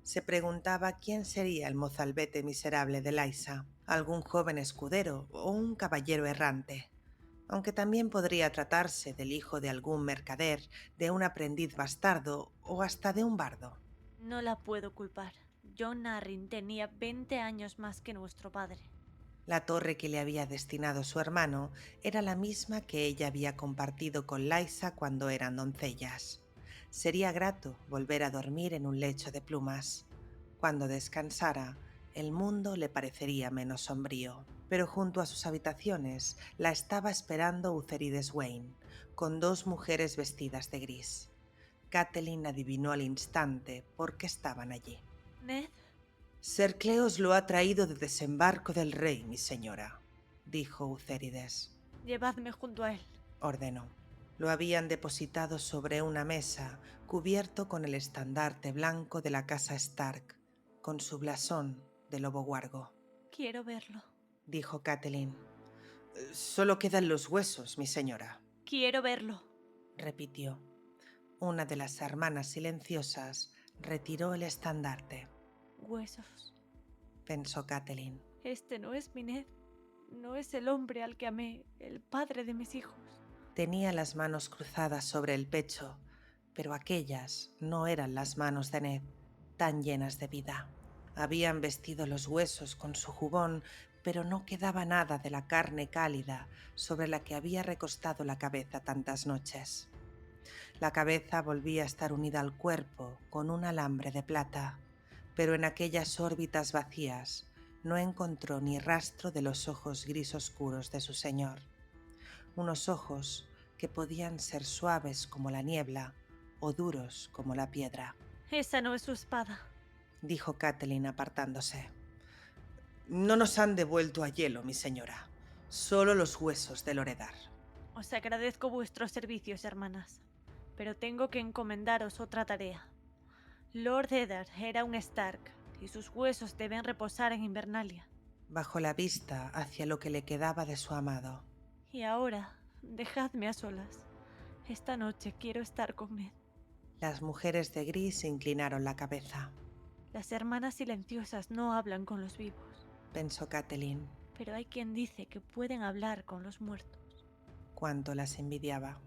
Se preguntaba quién sería el mozalbete miserable de Lysa, algún joven escudero o un caballero errante, aunque también podría tratarse del hijo de algún mercader, de un aprendiz bastardo o hasta de un bardo. No la puedo culpar. Jon Arryn tenía 20 años más que nuestro padre. La torre que le había destinado su hermano era la misma que ella había compartido con Lysa cuando eran doncellas. Sería grato volver a dormir en un lecho de plumas. Cuando descansara, el mundo le parecería menos sombrío. Pero junto a sus habitaciones la estaba esperando Utherides Wayne, con 2 mujeres vestidas de gris. Catelyn adivinó al instante por qué estaban allí. ¿Ned? «Ser Cleos lo ha traído de desembarco del rey, mi señora», dijo Utherides. Llevadme junto a él. Ordenó. Lo habían depositado sobre una mesa, cubierto con el estandarte blanco de la casa Stark, con su blasón de lobo huargo. Quiero verlo. Dijo Catelyn. «Solo quedan los huesos, mi señora», Quiero verlo. repitió. Una de las hermanas silenciosas retiró el estandarte, Huesos. pensó Catelyn. Este no es mi Ned. No es el hombre al que amé, el padre de mis hijos. Tenía las manos cruzadas sobre el pecho, pero aquellas no eran las manos de Ned, tan llenas de vida. Habían vestido los huesos con su jubón, pero no quedaba nada de la carne cálida sobre la que había recostado la cabeza tantas noches. La cabeza volvía a estar unida al cuerpo con un alambre de plata, pero en aquellas órbitas vacías no encontró ni rastro de los ojos gris oscuros de su señor. Unos ojos que podían ser suaves como la niebla o duros como la piedra, Esa no es su espada. dijo Catelyn apartándose. No nos han devuelto a hielo, mi señora. Solo los huesos de Loredar. Os agradezco vuestros servicios, hermanas, pero tengo que encomendaros otra tarea. Lord Eddard era un Stark, y sus huesos deben reposar en Invernalia. Bajó la vista hacia lo que le quedaba de su amado. Y ahora, dejadme a solas. Esta noche quiero estar con Ned. Las mujeres de gris inclinaron la cabeza, Las hermanas silenciosas no hablan con los vivos, pensó Catelyn. pero hay quien dice que pueden hablar con los muertos. Cuánto las envidiaba.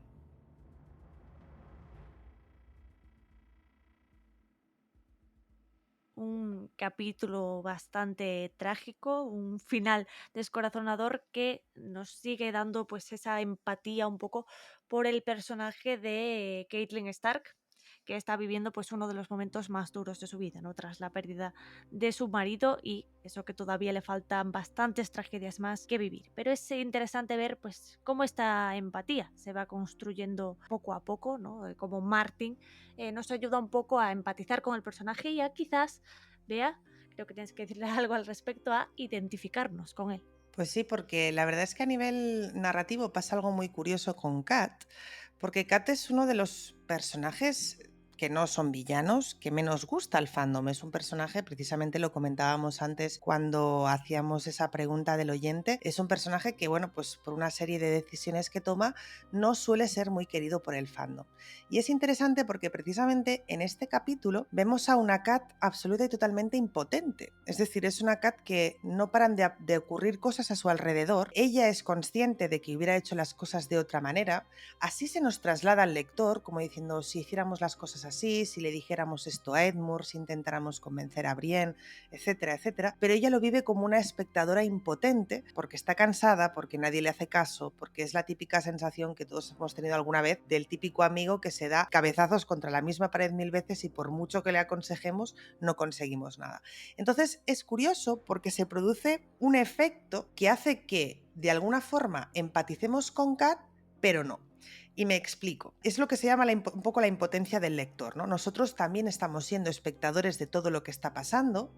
Un capítulo bastante trágico, un final descorazonador que nos sigue dando pues esa empatía un poco por el personaje de Catelyn Stark, que está viviendo pues uno de los momentos más duros de su vida, ¿no? Tras la pérdida de su marido y eso que todavía le faltan bastantes tragedias más que vivir. Pero es interesante ver pues cómo esta empatía se va construyendo poco a poco, ¿no? Como Martin nos ayuda un poco a empatizar con el personaje y a quizás, Bea, creo que tienes que decirle algo al respecto, a identificarnos con él. Pues sí, porque la verdad es que a nivel narrativo pasa algo muy curioso con Kat, porque Kat es uno de los personajes que no son villanos, que menos gusta al fandom. Es un personaje, precisamente lo comentábamos antes cuando hacíamos esa pregunta del oyente, es un personaje que, bueno, pues por una serie de decisiones que toma, no suele ser muy querido por el fandom. Y es interesante porque precisamente en este capítulo vemos a una Kat absoluta y totalmente impotente. Es decir, es una Kat que no paran de ocurrir cosas a su alrededor. Ella es consciente de que hubiera hecho las cosas de otra manera. Así se nos traslada al lector, como diciendo, si hiciéramos las cosas así, si le dijéramos esto a Edmure, si intentáramos convencer a Brienne, etcétera, etcétera. Pero ella lo vive como una espectadora impotente, porque está cansada, porque nadie le hace caso, porque es la típica sensación que todos hemos tenido alguna vez del típico amigo que se da cabezazos contra la misma pared 1000 veces y por mucho que le aconsejemos no conseguimos nada. Entonces es curioso porque se produce un efecto que hace que de alguna forma empaticemos con Kat, pero no. Y me explico. Es lo que se llama un poco la impotencia del lector, ¿no? Nosotros también estamos siendo espectadores de todo lo que está pasando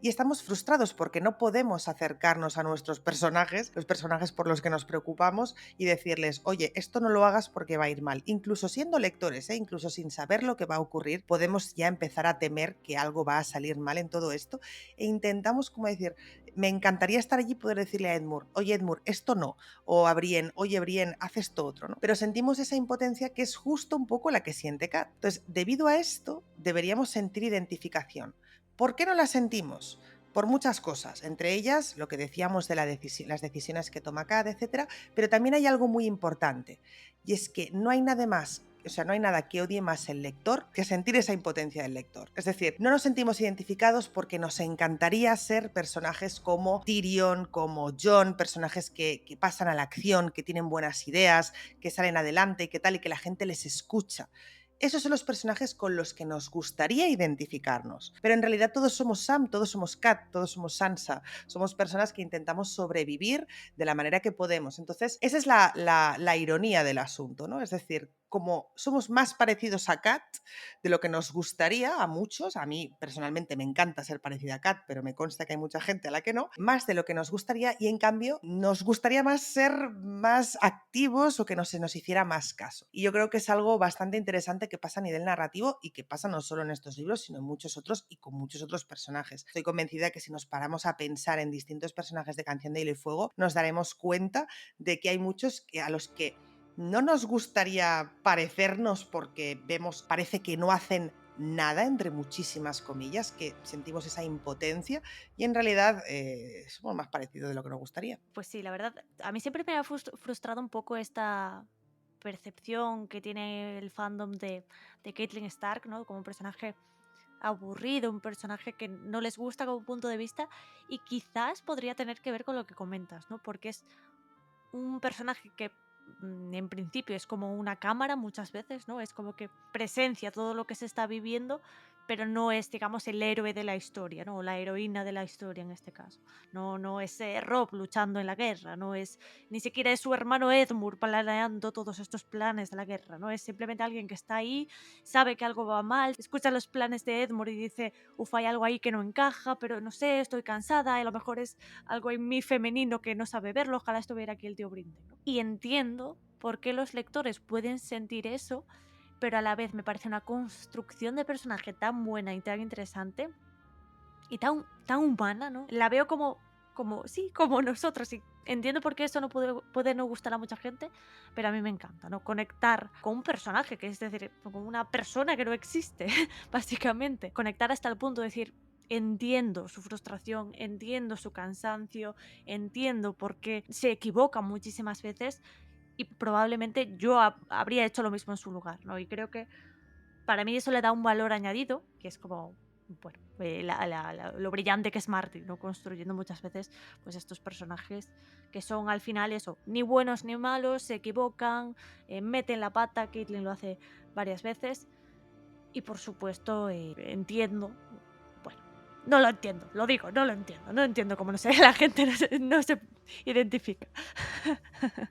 y estamos frustrados porque no podemos acercarnos a nuestros personajes, los personajes por los que nos preocupamos, y decirles, oye, esto no lo hagas porque va a ir mal. Incluso siendo lectores, incluso sin saber lo que va a ocurrir, podemos ya empezar a temer que algo va a salir mal en todo esto e intentamos como decir, me encantaría estar allí y poder decirle a Edmure, oye Edmure, esto no, o a Brienne, oye Brienne, haz esto otro, ¿no? Pero sentimos esa impotencia que es justo un poco la que siente Kat. Entonces, debido a esto, deberíamos sentir identificación. ¿Por qué no la sentimos? Por muchas cosas, entre ellas lo que decíamos de las decisiones que toma Kat, etc. Pero también hay algo muy importante, y es que no hay nada más, o sea, no hay nada que odie más el lector que sentir esa impotencia del lector. Es decir, no nos sentimos identificados porque nos encantaría ser personajes como Tyrion, como Jon, personajes que pasan a la acción, que tienen buenas ideas, que salen adelante y que tal, y que la gente les escucha. Esos son los personajes con los que nos gustaría identificarnos. Pero en realidad todos somos Sam, todos somos Kat, todos somos Sansa. Somos personas que intentamos sobrevivir de la manera que podemos. Entonces, esa es la ironía del asunto, ¿no? Es decir, como somos más parecidos a Kat de lo que nos gustaría a muchos, a mí personalmente me encanta ser parecida a Kat, pero me consta que hay mucha gente a la que no, más de lo que nos gustaría, y en cambio nos gustaría más ser más activos o que se nos hiciera más caso. Y yo creo que es algo bastante interesante que pasa a nivel narrativo y que pasa no solo en estos libros, sino en muchos otros y con muchos otros personajes. Estoy convencida que si nos paramos a pensar en distintos personajes de Canción de Hielo y Fuego, nos daremos cuenta de que hay muchos a los que no nos gustaría parecernos porque vemos, parece que no hacen nada, entre muchísimas comillas, que sentimos esa impotencia y en realidad somos más parecidos de lo que nos gustaría. Pues sí, la verdad, a mí siempre me ha frustrado un poco esta percepción que tiene el fandom de Caitlyn Stark, ¿no? Como un personaje aburrido, un personaje que no les gusta como punto de vista, y quizás podría tener que ver con lo que comentas, ¿no? Porque es un personaje que en principio es como una cámara muchas veces, ¿no? Es como que presencia todo lo que se está viviendo, pero no es, digamos, el héroe de la historia, ¿no? O la heroína de la historia en este caso. No es Rob luchando en la guerra, no es ni siquiera es su hermano Edmure planeando todos estos planes de la guerra, ¿no? Es simplemente alguien que está ahí, sabe que algo va mal, escucha los planes de Edmure y dice, uf, hay algo ahí que no encaja, pero no sé, estoy cansada, a lo mejor es algo en mí femenino que no sabe verlo, ojalá estuviera aquí el tío Brinde, ¿no? Y entiendo por qué los lectores pueden sentir eso, pero a la vez me parece una construcción de personaje tan buena y tan interesante y tan humana, ¿no? La veo como nosotros, y entiendo por qué eso no puede no gustar a mucha gente, pero a mí me encanta, ¿no? Conectar con un personaje, que es decir, con una persona que no existe, básicamente. Conectar hasta el punto de decir, entiendo su frustración, entiendo su cansancio, entiendo por qué se equivoca muchísimas veces y probablemente yo habría hecho lo mismo en su lugar, ¿no? Y creo que para mí eso le da un valor añadido, que es como, bueno, lo brillante que es Martin, ¿no? Construyendo muchas veces pues estos personajes que son al final eso, ni buenos ni malos, se equivocan, meten la pata, Caitlyn lo hace varias veces, y por supuesto entiendo, bueno, no lo entiendo, lo digo, no entiendo cómo no sé, la gente no se identifica.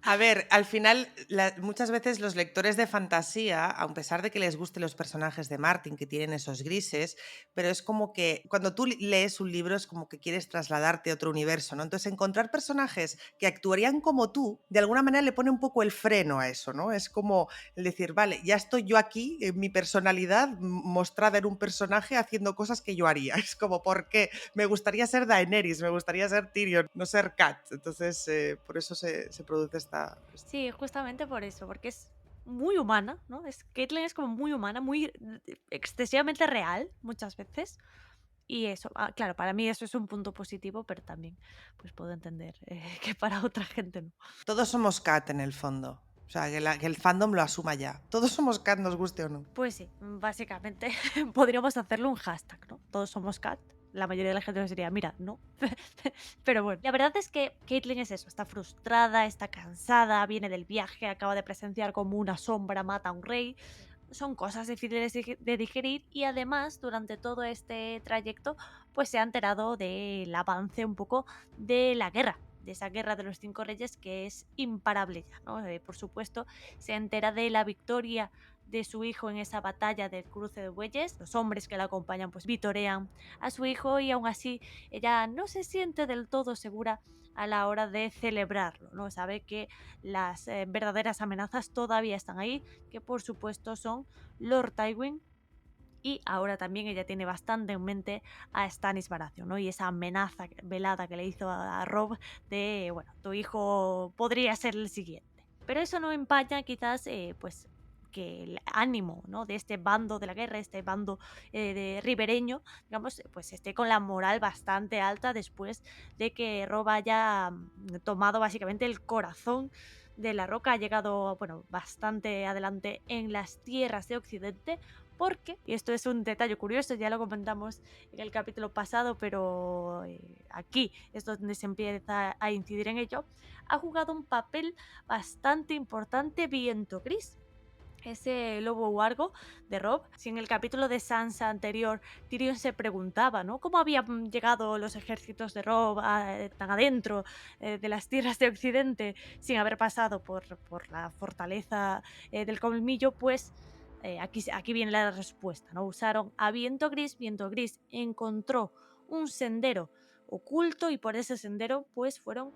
A ver, al final, muchas veces los lectores de fantasía, a pesar de que les gusten los personajes de Martin, que tienen esos grises, pero es como que cuando tú lees un libro es como que quieres trasladarte a otro universo, ¿no? Entonces, encontrar personajes que actuarían como tú, de alguna manera le pone un poco el freno a eso, ¿no? Es como el decir, vale, ya estoy yo aquí, mi personalidad mostrada en un personaje haciendo cosas que yo haría. Es como, ¿por qué? Me gustaría ser Daenerys, me gustaría ser Tyrion, no ser Kat. Entonces, por eso se produce esta... Sí, justamente por eso, porque es muy humana, ¿no? Caitlyn es como muy humana, muy excesivamente real muchas veces. Y eso, claro, para mí eso es un punto positivo, pero también pues puedo entender que para otra gente no. Todos somos Kat en el fondo. O sea, que el fandom lo asuma ya. Todos somos Kat, nos guste o no. Pues sí, básicamente podríamos hacerle un hashtag, ¿no? Todos somos Kat. La mayoría de la gente nos diría, mira, no. Pero bueno, la verdad es que Caitlyn es eso, está frustrada, está cansada, viene del viaje, acaba de presenciar como una sombra mata a un rey. Son cosas difíciles de digerir, y además durante todo este trayecto pues se ha enterado del avance un poco de la guerra, de esa guerra de los 5 reyes que es imparable ya, ¿no? Por supuesto, se entera de la victoria de su hijo en esa batalla del cruce de bueyes. Los hombres que la acompañan pues vitorean a su hijo, y aún así ella no se siente del todo segura a la hora de celebrarlo, ¿no? Sabe que las verdaderas amenazas todavía están ahí, que por supuesto son Lord Tywin, y ahora también ella tiene bastante en mente a Stannis Baratheon, ¿no? Y esa amenaza velada que le hizo a Robb de, bueno, tu hijo podría ser el siguiente. Pero eso no empaña quizás, pues, que el ánimo, ¿no? De este bando de la guerra, este bando de ribereño, digamos, pues esté con la moral bastante alta después de que Robb haya tomado básicamente el corazón de la Roca, ha llegado, bueno, bastante adelante en las tierras de Occidente, porque, y esto es un detalle curioso, ya lo comentamos en el capítulo pasado, pero aquí es donde se empieza a incidir en ello, ha jugado un papel bastante importante Viento Gris, ese lobo huargo de Robb. Si en el capítulo de Sansa anterior Tyrion se preguntaba, ¿no?, cómo habían llegado los ejércitos de Robb tan adentro de las tierras de Occidente sin haber pasado por la fortaleza del Colmillo, pues aquí viene la respuesta, ¿no? Usaron a Viento Gris encontró un sendero oculto, y por ese sendero pues fueron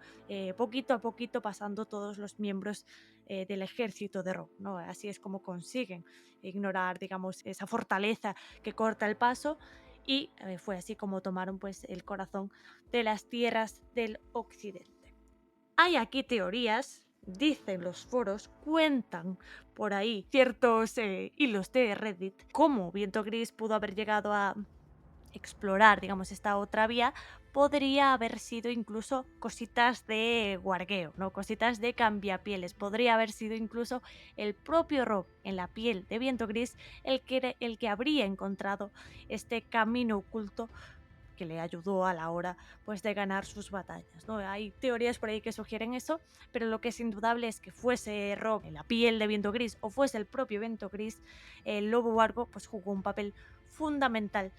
poquito a poquito pasando todos los miembros del ejército de Robb, ¿no? Así es como consiguen ignorar, digamos, esa fortaleza que corta el paso, y fue así como tomaron pues el corazón de las tierras del Occidente. Hay aquí teorías dicen los foros, cuentan por ahí ciertos hilos de Reddit, cómo Viento Gris pudo haber llegado a explorar, digamos, esta otra vía, podría haber sido incluso cositas de guargueo, ¿no? Cositas de cambiapieles. Podría haber sido incluso el propio Robb en la piel de Viento Gris el que habría encontrado este camino oculto que le ayudó a la hora, pues, de ganar sus batallas, ¿no? Hay teorías por ahí que sugieren eso, pero lo que es indudable es que fuese Robb en la piel de Viento Gris o fuese el propio Viento Gris, el lobo Vargo pues jugó un papel fundamental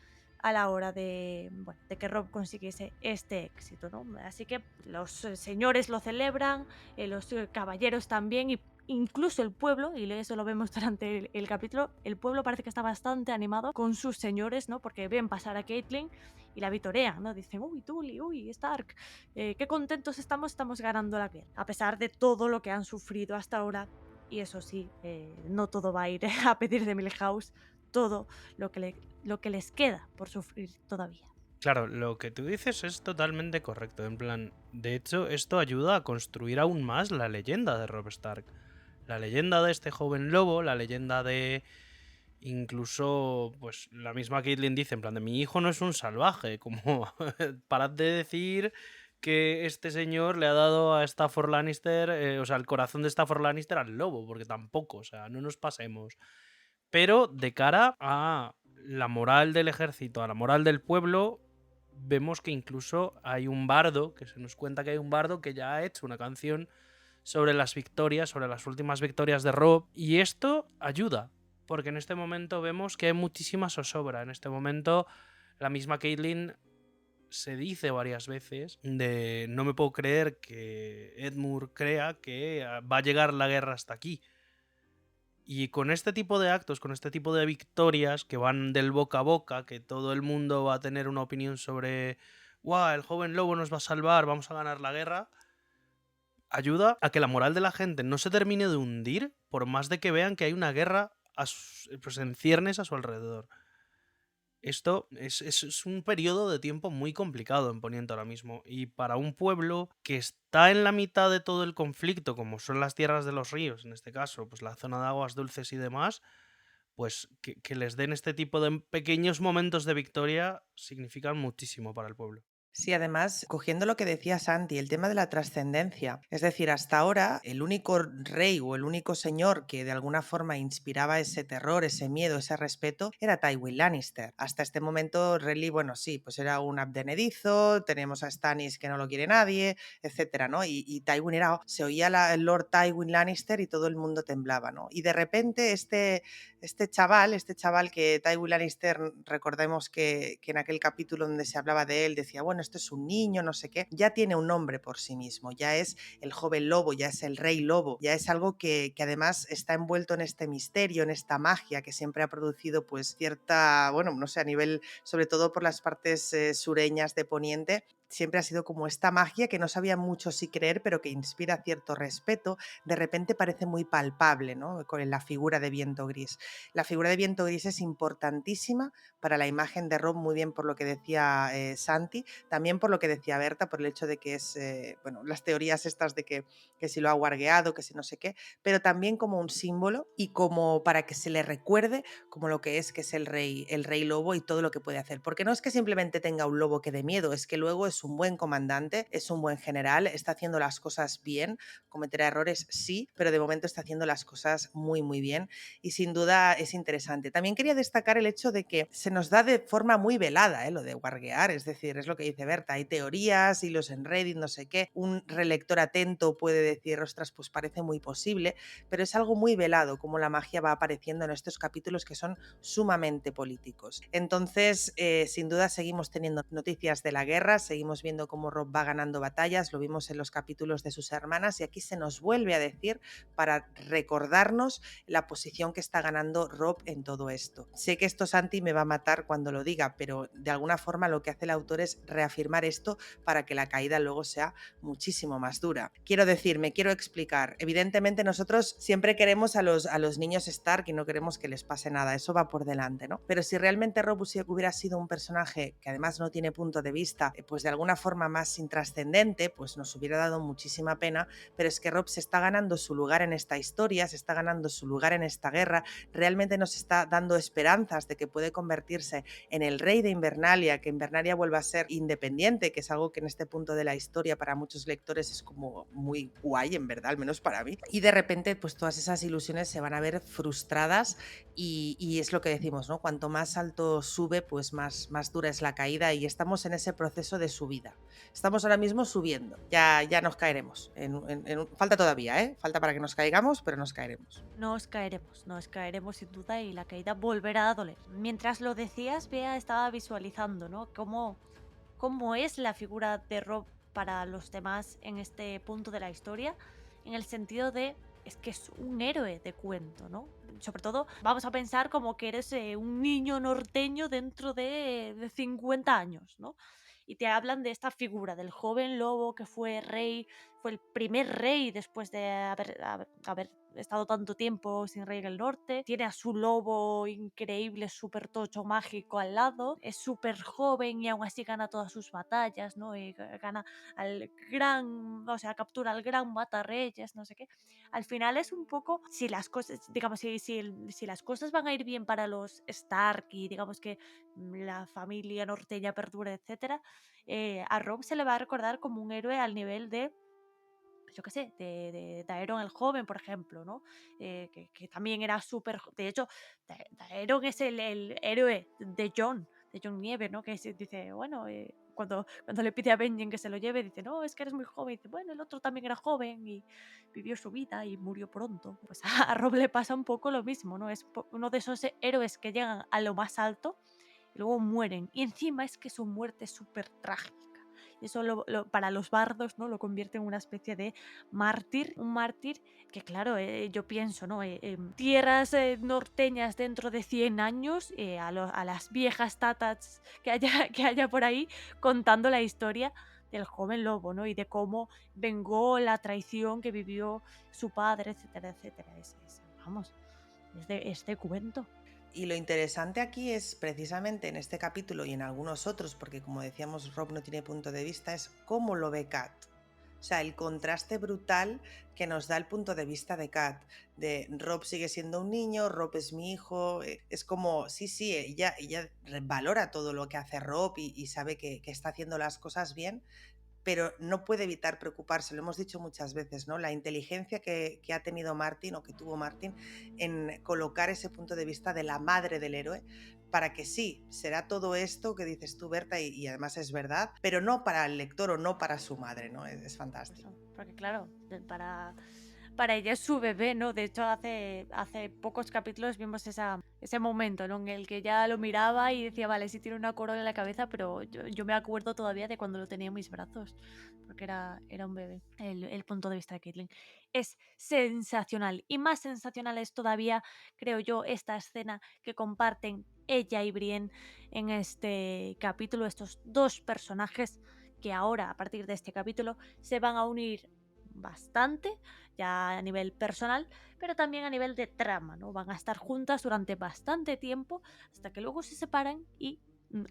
a la hora de, bueno, de que Robb consiguiese este éxito, ¿no? Así que los señores lo celebran, los caballeros también, y incluso el pueblo, y eso lo vemos durante el capítulo, el pueblo parece que está bastante animado con sus señores, ¿no? Porque ven pasar a Catelyn y la vitorean, ¿no? Dicen, uy, Tully, uy, Stark, qué contentos estamos ganando la guerra, a pesar de todo lo que han sufrido hasta ahora. Y eso sí, no todo va a ir a pedir de Milhouse, todo lo que les queda por sufrir todavía. Claro, lo que tú dices es totalmente correcto. En plan, de hecho, esto ayuda a construir aún más la leyenda de Robb Stark. La leyenda de este joven lobo, la leyenda de... Incluso, pues, la misma Catelyn dice, en plan, de mi hijo no es un salvaje. Como, parad de decir que este señor le ha dado a Stafford Lannister, o sea, el corazón de Stafford Lannister al lobo, porque tampoco, o sea, no nos pasemos. Pero de cara a la moral del ejército, a la moral del pueblo, vemos que incluso hay un bardo, que se nos cuenta que hay un bardo que ya ha hecho una canción sobre las victorias, sobre las últimas victorias de Robb, y esto ayuda, porque en este momento vemos que hay muchísima zozobra. En este momento la misma Catelyn se dice varias veces de no me puedo creer que Edmure crea que va a llegar la guerra hasta aquí. Y con este tipo de actos, con este tipo de victorias que van del boca a boca, que todo el mundo va a tener una opinión sobre ¡guau! El joven lobo nos va a salvar, vamos a ganar la guerra, ayuda a que la moral de la gente no se termine de hundir por más de que vean que hay una guerra pues en ciernes a su alrededor. Esto es un periodo de tiempo muy complicado en Poniente ahora mismo, y para un pueblo que está en la mitad de todo el conflicto, como son las tierras de los ríos, en este caso, pues la zona de aguas dulces y demás, pues que les den este tipo de pequeños momentos de victoria significan muchísimo para el pueblo. Sí, además, cogiendo lo que decía Santi, el tema de la trascendencia. Es decir, hasta ahora el único rey o el único señor que de alguna forma inspiraba ese terror, ese miedo, ese respeto, era Tywin Lannister. Hasta este momento, Renly, bueno, sí, pues era un advenedizo, tenemos a Stannis que no lo quiere nadie, etcétera, ¿no? Y Tywin era, se oía el Lord Tywin Lannister y todo el mundo temblaba, ¿no? Y de repente este chaval que Tywin Lannister, recordemos que en aquel capítulo donde se hablaba de él, decía, bueno, esto es un niño, no sé qué, ya tiene un nombre por sí mismo, ya es el joven lobo, ya es el rey lobo, ya es algo que además está envuelto en este misterio, en esta magia que siempre ha producido pues cierta, bueno, no sé, a nivel, sobre todo por las partes sureñas de Poniente, siempre ha sido como esta magia que no sabía mucho si creer, pero que inspira cierto respeto, de repente parece muy palpable, ¿no? Con la figura de Viento Gris. La figura de Viento Gris es importantísima para la imagen de Robb, muy bien por lo que decía Santi, también por lo que decía Berta, por el hecho de que es, bueno, las teorías estas de que si lo ha guargueado, que si no sé qué, pero también como un símbolo y como para que se le recuerde como lo que es el rey lobo y todo lo que puede hacer. Porque no es que simplemente tenga un lobo que dé miedo, es que luego es un buen comandante, es un buen general, está haciendo las cosas bien, cometerá errores, sí, pero de momento está haciendo las cosas muy, muy bien y sin duda es interesante. También quería destacar el hecho de que se nos da de forma muy velada lo de guarguear, es decir, es lo que dice Berta, hay teorías, hilos en Reddit, no sé qué, un relector atento puede decir, ostras, pues parece muy posible, pero es algo muy velado como la magia va apareciendo en estos capítulos que son sumamente políticos. Entonces, sin duda seguimos teniendo noticias de la guerra, seguimos viendo cómo Robb va ganando batallas, lo vimos en los capítulos de sus hermanas y aquí se nos vuelve a decir para recordarnos la posición que está ganando Robb en todo esto. Sé que esto Santi me va a matar cuando lo diga, pero de alguna forma lo que hace el autor es reafirmar esto para que la caída luego sea muchísimo más dura. Quiero decir, me quiero explicar. Evidentemente nosotros siempre queremos a los niños Stark y no queremos que les pase nada, eso va por delante, ¿no? Pero si realmente Robb hubiera sido un personaje que además no tiene punto de vista, pues de alguna forma más intrascendente, pues nos hubiera dado muchísima pena, pero es que Robb se está ganando su lugar en esta historia, se está ganando su lugar en esta guerra, realmente nos está dando esperanzas de que puede convertirse en el rey de Invernalia, que Invernalia vuelva a ser independiente, que es algo que en este punto de la historia para muchos lectores es como muy guay, en verdad, al menos para mí. Y de repente, pues todas esas ilusiones se van a ver frustradas y es lo que decimos, ¿no? Cuanto más alto sube, pues más dura es la caída y estamos en ese proceso de subida. Estamos ahora mismo subiendo, ya nos caeremos. Falta todavía, ¿eh? Falta para que nos caigamos, pero nos caeremos. Nos caeremos sin duda y la caída volverá a doler. Mientras lo decías, Bea estaba visualizando, ¿no? Cómo es la figura de Robb para los demás en este punto de la historia, en el sentido de es que es un héroe de cuento, ¿no? Sobre todo vamos a pensar como que eres un niño norteño dentro de 50 años, ¿no? Y te hablan de esta figura del joven lobo que fue rey, fue el primer rey después de haber estado tanto tiempo sin rey en el norte. Tiene a su lobo increíble, súper tocho mágico al lado. Es súper joven y aún así gana todas sus batallas, ¿no? Y gana al gran, o sea, captura al gran matarreyes, no sé qué. Al final es un poco, si las cosas, digamos, si las cosas van a ir bien para los Stark y digamos que la familia norteña perdura, etcétera, a Robb se le va a recordar como un héroe al nivel de, yo qué sé, de Daeron el joven, por ejemplo, ¿no? Que también era súper... De hecho, Daeron es el héroe de Jon Nieve, ¿no? Que dice, bueno, cuando le pide a Benjen que se lo lleve, dice, no, es que eres muy joven. Y dice, bueno, el otro también era joven y vivió su vida y murió pronto. Pues a Robb le pasa un poco lo mismo, ¿no? Es uno de esos héroes que llegan a lo más alto y luego mueren. Y encima es que su muerte es súper trágica. Y eso para los bardos, ¿no? Lo convierte en una especie de mártir. Un mártir que, claro, yo pienso, ¿no? Tierras norteñas dentro de 100 años, a las viejas tatas que haya por ahí contando la historia del joven lobo, ¿no? Y de cómo vengó la traición que vivió su padre, etcétera, etcétera. Vamos, es de cuento. Y lo interesante aquí es precisamente en este capítulo y en algunos otros, porque como decíamos, Robb no tiene punto de vista, es cómo lo ve Kat. O sea, el contraste brutal que nos da el punto de vista de Kat. De Robb sigue siendo un niño, Robb es mi hijo. Es como, sí, ella valora todo lo que hace Robb y sabe que está haciendo las cosas bien, pero no puede evitar preocuparse, lo hemos dicho muchas veces, ¿no? La inteligencia que ha tenido Martin o que tuvo Martin en colocar ese punto de vista de la madre del héroe para que sí, será todo esto que dices tú, Berta, y además es verdad, pero no para el lector o no para su madre, ¿no? Es fantástico. Porque claro, para ella es su bebé, ¿no? De hecho, hace pocos capítulos vimos ese momento, ¿no? En el que ya lo miraba y decía, vale, sí tiene una corona en la cabeza, pero yo me acuerdo todavía de cuando lo tenía en mis brazos, porque era un bebé. El punto de vista de Caitlin es sensacional. Y más sensacional es todavía, creo yo, esta escena que comparten ella y Brienne en este capítulo, estos dos personajes que ahora, a partir de este capítulo, se van a unir bastante, ya a nivel personal, pero también a nivel de trama, ¿no? Van a estar juntas durante bastante tiempo hasta que luego se separan y,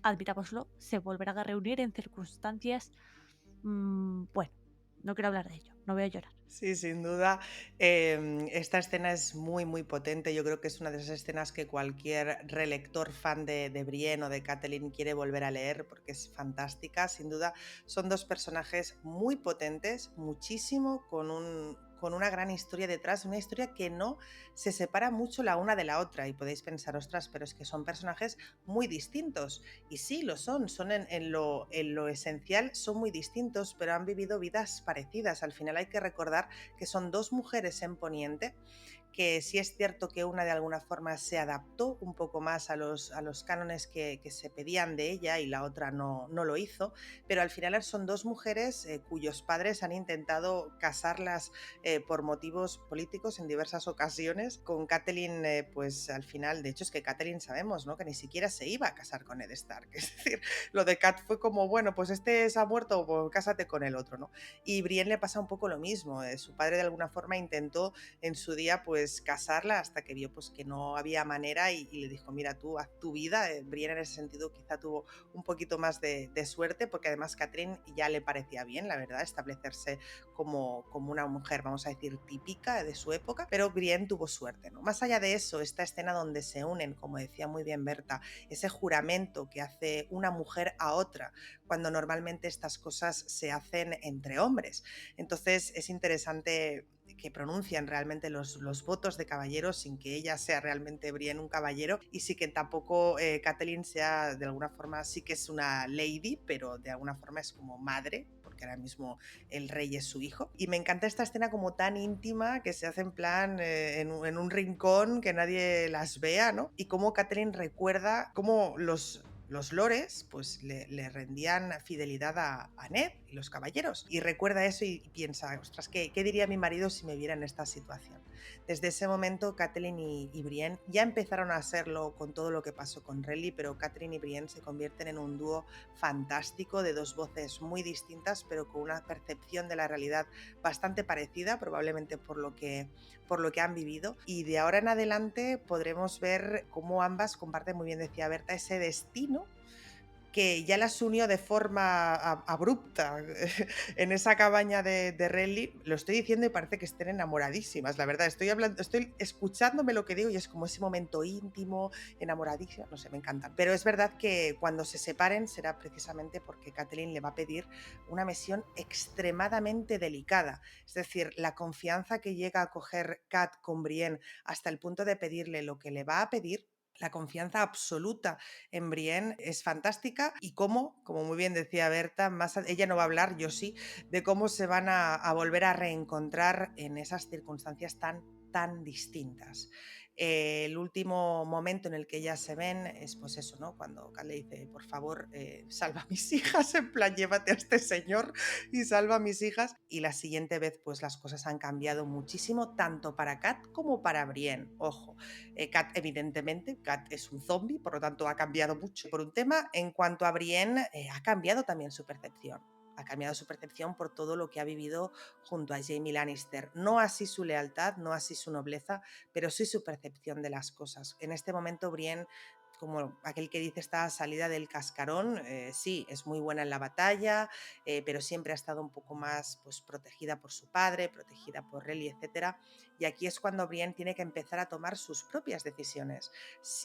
admitámoslo, se volverán a reunir en circunstancias, bueno, no quiero hablar de ello, no voy a llorar. Sí, sin duda. Esta escena es muy potente. Yo creo que es una de esas escenas que cualquier relector fan de Brienne o de Catelyn quiere volver a leer porque es fantástica. Sin duda, son dos personajes muy potentes, muchísimo, con una gran historia detrás, una historia que no se separa mucho la una de la otra. Y podéis pensar, ostras, pero es que son personajes muy distintos. Y sí, lo son en lo esencial son muy distintos, pero han vivido vidas parecidas. Al final hay que recordar que son dos mujeres en Poniente, que sí es cierto que una de alguna forma se adaptó un poco más a los cánones que se pedían de ella y la otra no lo hizo, pero al final son dos mujeres cuyos padres han intentado casarlas por motivos políticos en diversas ocasiones. Con Catelyn, pues al final, de hecho es que Catelyn sabemos, ¿no?, que ni siquiera se iba a casar con Ned Stark, es decir, lo de Cat fue como, bueno, pues este se ha muerto, pues cásate con el otro, ¿no? Y Brienne le pasa un poco lo mismo, su padre de alguna forma intentó en su día pues pues casarla hasta que vio pues que no había manera y le dijo, mira, tú haz tu vida. Brienne en ese sentido quizá tuvo un poquito más de suerte, porque además Catelyn ya le parecía bien, la verdad, establecerse como una mujer, vamos a decir, típica de su época, pero Brienne tuvo suerte, ¿no? Más allá de eso, esta escena donde se unen, como decía muy bien Berta, ese juramento que hace una mujer a otra, cuando normalmente estas cosas se hacen entre hombres. Entonces es interesante que pronuncian realmente los votos de caballeros sin que ella sea realmente Brienne un caballero, y sí que tampoco Catelyn sea, de alguna forma, sí que es una lady, pero de alguna forma es como madre, porque ahora mismo el rey es su hijo. Y me encanta esta escena como tan íntima, que se hace en plan en un rincón, que nadie las vea, ¿no? Y cómo Catelyn recuerda cómo los lores pues le rendían fidelidad a Ned y los caballeros, y recuerda eso y piensa, ostras, ¿qué diría mi marido si me viera en esta situación? Desde ese momento Catelyn y Brienne ya empezaron a hacerlo con todo lo que pasó con Renly, pero Catelyn y Brienne se convierten en un dúo fantástico, de dos voces muy distintas pero con una percepción de la realidad bastante parecida, probablemente por lo que han vivido, y de ahora en adelante podremos ver cómo ambas comparten, muy bien decía Berta, ese destino que ya las unió de forma abrupta en esa cabaña de Renly. Lo estoy diciendo y parece que estén enamoradísimas, la verdad. Estoy escuchándome lo que digo y es como ese momento íntimo, enamoradísima, no sé, me encantan. Pero es verdad que cuando se separen será precisamente porque Catelyn le va a pedir una misión extremadamente delicada. Es decir, la confianza que llega a coger Cat con Brienne hasta el punto de pedirle lo que le va a pedir, la confianza absoluta en Brienne es fantástica, y cómo, como muy bien decía Berta, ella no va a hablar, yo sí, de cómo se van a volver a reencontrar en esas circunstancias tan distintas. El último momento en el que ellas se ven es pues eso, ¿no? Cuando Cat le dice, por favor, salva a mis hijas, en plan, llévate a este señor y salva a mis hijas. Y la siguiente vez pues las cosas han cambiado muchísimo, tanto para Cat como para Brienne. Ojo, Cat evidentemente, Cat es un zombie, por lo tanto ha cambiado mucho por un tema. En cuanto a Brienne, ha cambiado también su percepción. Ha cambiado su percepción por todo lo que ha vivido junto a Jaime Lannister. No así su lealtad, no así su nobleza, pero sí su percepción de las cosas. En este momento Brienne, como aquel que dice, está salida del cascarón. Sí, es muy buena en la batalla, pero siempre ha estado un poco más pues, protegida por su padre, protegida por Renly, etc. Y aquí es cuando Brienne tiene que empezar a tomar sus propias decisiones.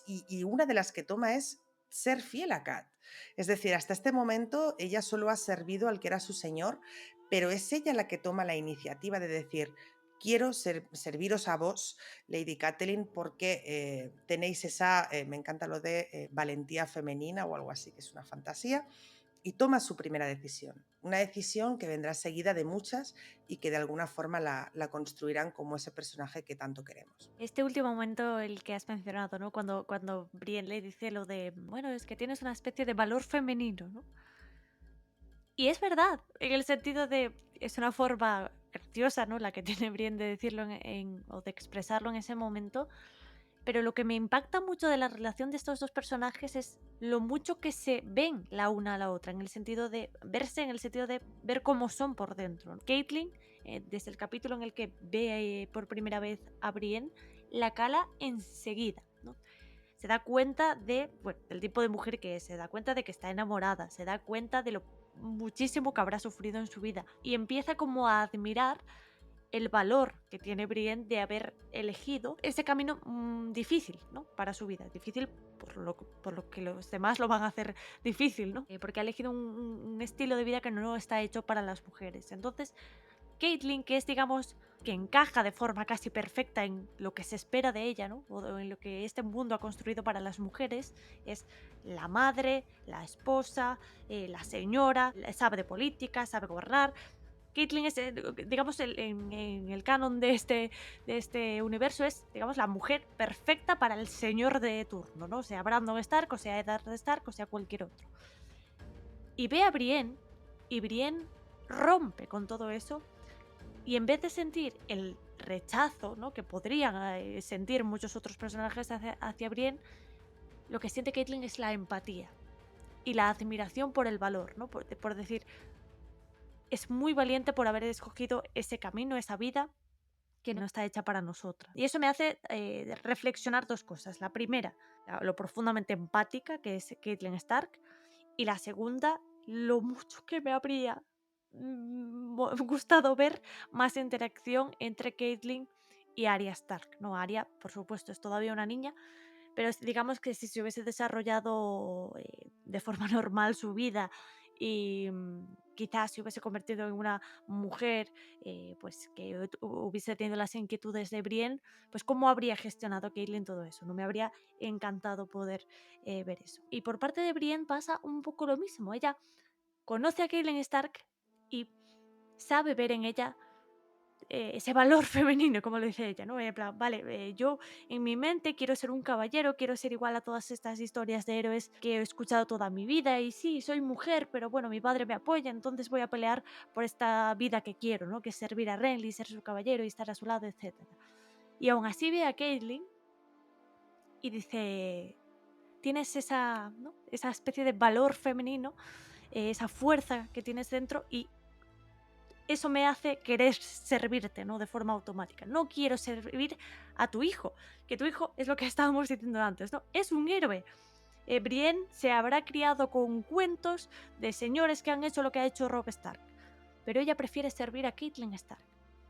Y una de las que toma es ser fiel a Cat. Es decir, hasta este momento ella solo ha servido al que era su señor, pero es ella la que toma la iniciativa de decir, quiero serviros a vos, Lady Catelyn, porque tenéis esa, me encanta lo de valentía femenina o algo así, que es una fantasía, y toma su primera decisión. Una decisión que vendrá seguida de muchas y que de alguna forma la construirán como ese personaje que tanto queremos. Este último momento, el que has mencionado, ¿no? Cuando Brienne le dice lo de, bueno, es que tienes una especie de valor femenino, ¿no? Y es verdad, en el sentido de, es una forma graciosa, ¿no? La que tiene Brienne de decirlo o de expresarlo en ese momento. Pero lo que me impacta mucho de la relación de estos dos personajes es lo mucho que se ven la una a la otra, en el sentido de verse, en el sentido de ver cómo son por dentro. Catelyn, desde el capítulo en el que ve por primera vez a Brienne, la cala enseguida, ¿no? Se da cuenta del tipo de mujer que es, se da cuenta de que está enamorada, se da cuenta de lo muchísimo que habrá sufrido en su vida y empieza como a admirar el valor que tiene Brienne de haber elegido ese camino difícil, ¿no? Para su vida. Difícil por lo que los demás lo van a hacer difícil, ¿no? Porque ha elegido un estilo de vida que no está hecho para las mujeres. Entonces, Catelyn, que es, digamos, que encaja de forma casi perfecta en lo que se espera de ella, ¿no? O en lo que este mundo ha construido para las mujeres, es la madre, la esposa, la señora, sabe de política, sabe gobernar. Catelyn es, digamos, en el canon de este universo es, digamos, la mujer perfecta para el señor de turno, ¿no? Sea Brandon Stark, o sea Eddard Stark, o sea cualquier otro. Y ve a Brienne, y Brienne rompe con todo eso, y en vez de sentir el rechazo, ¿no? Que podrían sentir muchos otros personajes hacia Brienne, lo que siente Catelyn es la empatía y la admiración por el valor, ¿no? Por decir, es muy valiente por haber escogido ese camino, esa vida, que no está hecha para nosotras. Y eso me hace reflexionar dos cosas. La primera, lo profundamente empática que es Catelyn Stark, y la segunda, lo mucho que me habría gustado ver más interacción entre Catelyn y Arya Stark. No, Arya, por supuesto, es todavía una niña, pero digamos que si se hubiese desarrollado de forma normal su vida y quizás se hubiese convertido en una mujer pues que hubiese tenido las inquietudes de Brienne, pues cómo habría gestionado Catelyn todo eso. No me habría encantado poder ver eso. Y por parte de Brienne pasa un poco lo mismo. Ella conoce a Catelyn Stark y sabe ver en ella ese valor femenino, como lo dice ella, ¿no? En plan, vale, yo en mi mente quiero ser un caballero, quiero ser igual a todas estas historias de héroes que he escuchado toda mi vida, y sí, soy mujer, pero bueno, mi padre me apoya, entonces voy a pelear por esta vida que quiero, ¿no? Que es servir a Renly, ser su caballero y estar a su lado, etc. Y aún así ve a Catelyn y dice, tienes esa, ¿no? Esa especie de valor femenino, esa fuerza que tienes dentro, y eso me hace querer servirte, ¿no? De forma automática. No quiero servir a tu hijo, que tu hijo es lo que estábamos diciendo antes, ¿no? Es un héroe. Brienne se habrá criado con cuentos de señores que han hecho lo que ha hecho Robb Stark, pero ella prefiere servir a Catelyn Stark,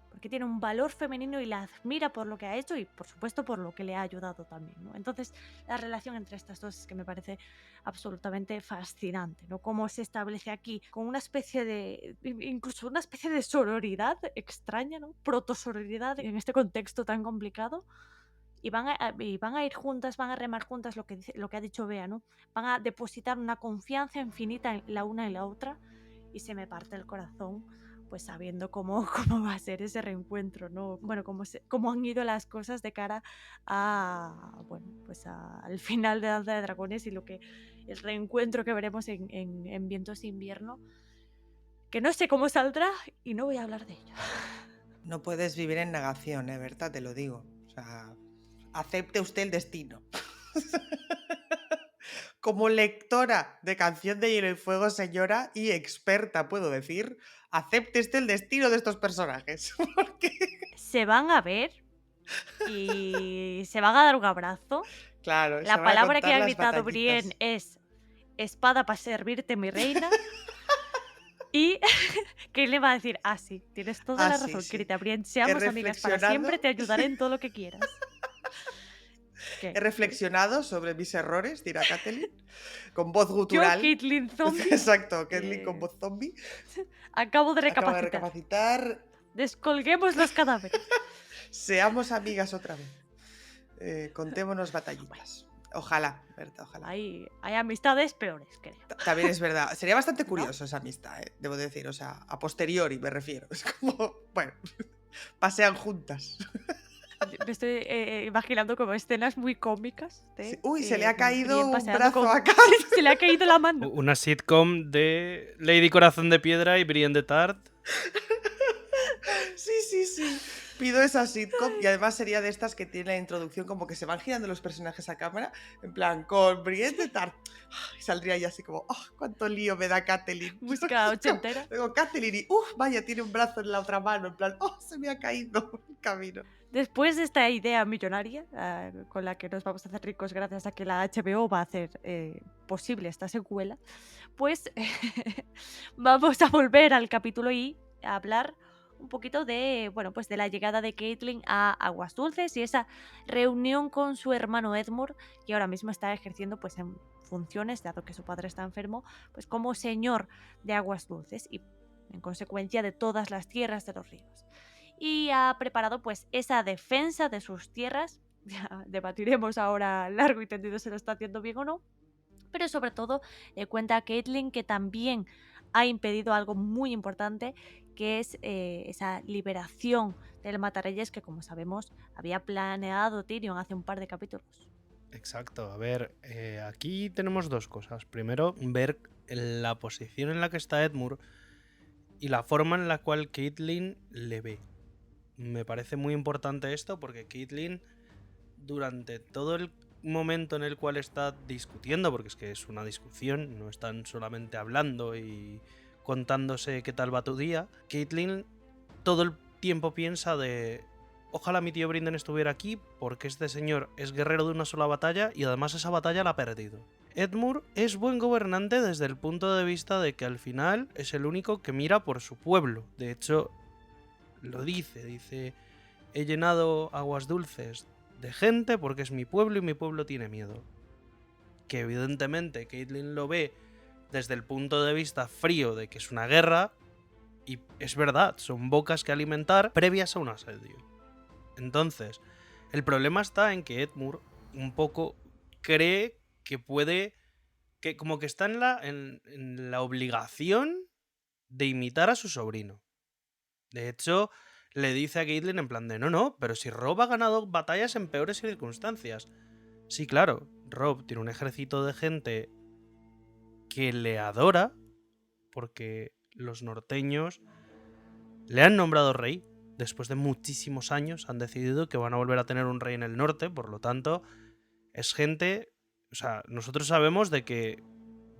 porque tiene un valor femenino y la admira por lo que ha hecho y por supuesto por lo que le ha ayudado también, ¿no? Entonces la relación entre estas dos es que me parece absolutamente fascinante, ¿no? Cómo se establece aquí con una especie de, incluso una especie de sororidad extraña, ¿no? Protosororidad en este contexto tan complicado. Y van a ir juntas, van a remar juntas, lo que ha dicho Bea, ¿no? Van a depositar una confianza infinita en la una y la otra, y se me parte el corazón pues sabiendo cómo va a ser ese reencuentro, ¿no? Bueno, cómo han ido las cosas de cara a, bueno, pues al final de Danza de Dragones y el reencuentro que veremos en Vientos de Invierno, que no sé cómo saldrá y no voy a hablar de ello. No puedes vivir en negación, Berta, te lo digo. O sea, acepte usted el destino. Como lectora de Canción de Hielo y Fuego, señora, y experta, puedo decir, acepte usted el destino de estos personajes. Porque... Se van a ver y se van a dar un abrazo. Claro, la palabra que ha gritado Brienne es espada para servirte, mi reina. Y que le va a decir, sí, tienes toda la razón, sí. querida Brienne, seamos amigas para siempre, te ayudaré en todo lo que quieras. ¿Qué? He reflexionado sobre mis errores, dirá Catelyn, con voz gutural. Yo, Catelyn zombie. Exacto, Catelyn con voz zombie. Acabo de recapacitar. Descolguemos los cadáveres. Seamos amigas otra vez. Contémonos batallitas. Ojalá, Berta, ojalá. Hay amistades peores, creo. También es verdad. Sería bastante curioso esa amistad, debo decir. O sea, a posteriori me refiero. Es como, bueno, pasean juntas. Me estoy imaginando como escenas muy cómicas. Sí. Uy, se le ha caído un brazo acá. Se le ha caído la mano. Una sitcom de Lady Corazón de Piedra y Brienne de Tart. Sí. Pido esa sitcom y además sería de estas que tiene la introducción como que se van girando los personajes a cámara, en plan, con Brienne de Tart. Y saldría ya así como, cuánto lío me da Catelyn. Música ochentera. Luego Catelyn y, vaya, tiene un brazo en la otra mano, en plan, se me ha caído el camino. Después de esta idea millonaria, con la que nos vamos a hacer ricos gracias a que la HBO va a hacer posible esta secuela, pues vamos a volver al capítulo y a hablar un poquito de, bueno, pues de la llegada de Catelyn a Aguas Dulces y esa reunión con su hermano Edmure, que ahora mismo está ejerciendo pues en funciones, dado que su padre está enfermo, pues como señor de Aguas Dulces y en consecuencia de todas las tierras de los ríos. Y ha preparado pues esa defensa de sus tierras. Ya debatiremos ahora largo y tendido si lo está haciendo bien o no, pero sobre todo le cuenta a Catelyn que también ha impedido algo muy importante, que es esa liberación del Matarreyes que, como sabemos, había planeado Tyrion hace un par de capítulos. Exacto, a ver, aquí tenemos dos cosas. Primero, ver la posición en la que está Edmure y la forma en la cual Catelyn le ve. Me parece muy importante esto porque Catelyn, durante todo el momento en el cual está discutiendo, porque es que es una discusión, no están solamente hablando y contándose qué tal va tu día, Catelyn todo el tiempo piensa de ojalá mi tío Brynden estuviera aquí porque este señor es guerrero de una sola batalla y además esa batalla la ha perdido. Edmure es buen gobernante desde el punto de vista de que al final es el único que mira por su pueblo. De hecho, lo dice, he llenado aguas dulces de gente porque es mi pueblo y mi pueblo tiene miedo. Que evidentemente Catelyn lo ve desde el punto de vista frío de que es una guerra, y es verdad, son bocas que alimentar previas a un asedio. Entonces, el problema está en que Edmure un poco cree que puede, que como que está en la obligación de imitar a su sobrino. De hecho, le dice a Catelyn en plan de no, pero si Robb ha ganado batallas en peores circunstancias. Sí, claro, Robb tiene un ejército de gente que le adora porque los norteños le han nombrado rey. Después de muchísimos años han decidido que van a volver a tener un rey en el norte, por lo tanto, es gente... O sea, nosotros sabemos de que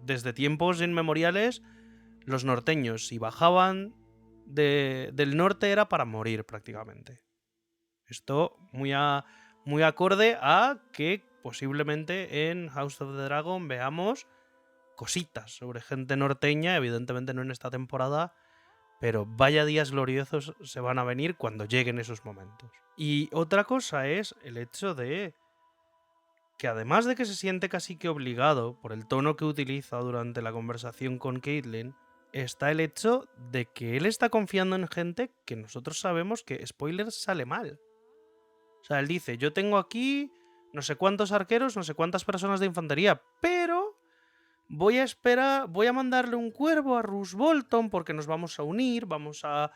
desde tiempos inmemoriales los norteños, si bajaban del norte, era para morir prácticamente. Esto muy acorde a que posiblemente en House of the Dragon veamos cositas sobre gente norteña, evidentemente no en esta temporada, pero vaya días gloriosos se van a venir cuando lleguen esos momentos. Y otra cosa es el hecho de que además de que se siente casi que obligado por el tono que utiliza durante la conversación con Catelyn, está el hecho de que él está confiando en gente que nosotros sabemos que, spoilers, sale mal. O sea, él dice, yo tengo aquí no sé cuántos arqueros, no sé cuántas personas de infantería, pero voy a esperar, voy a mandarle un cuervo a Roose Bolton porque nos vamos a unir, vamos a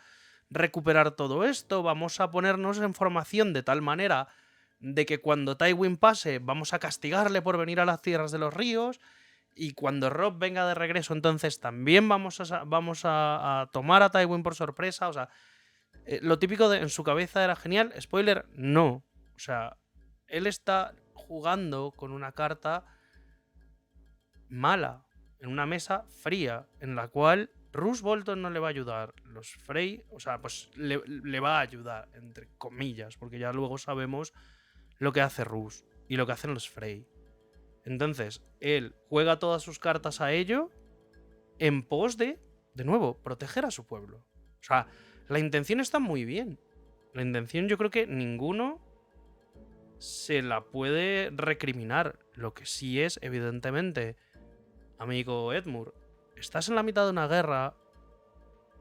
recuperar todo esto, vamos a ponernos en formación de tal manera de que cuando Tywin pase vamos a castigarle por venir a las tierras de los ríos, y cuando Robb venga de regreso entonces también vamos a tomar a Tywin por sorpresa. O sea, lo típico de en su cabeza era genial. Spoiler, no. O sea, él está jugando con una carta mala, en una mesa fría, en la cual Roose Bolton no le va a ayudar. Los Frey, o sea, pues le va a ayudar, entre comillas, porque ya luego sabemos lo que hace Roose y lo que hacen los Frey. Entonces, él juega todas sus cartas a ello en pos de nuevo, proteger a su pueblo. O sea, la intención está muy bien. La intención yo creo que ninguno se la puede recriminar. Lo que sí es, evidentemente, amigo Edmure, estás en la mitad de una guerra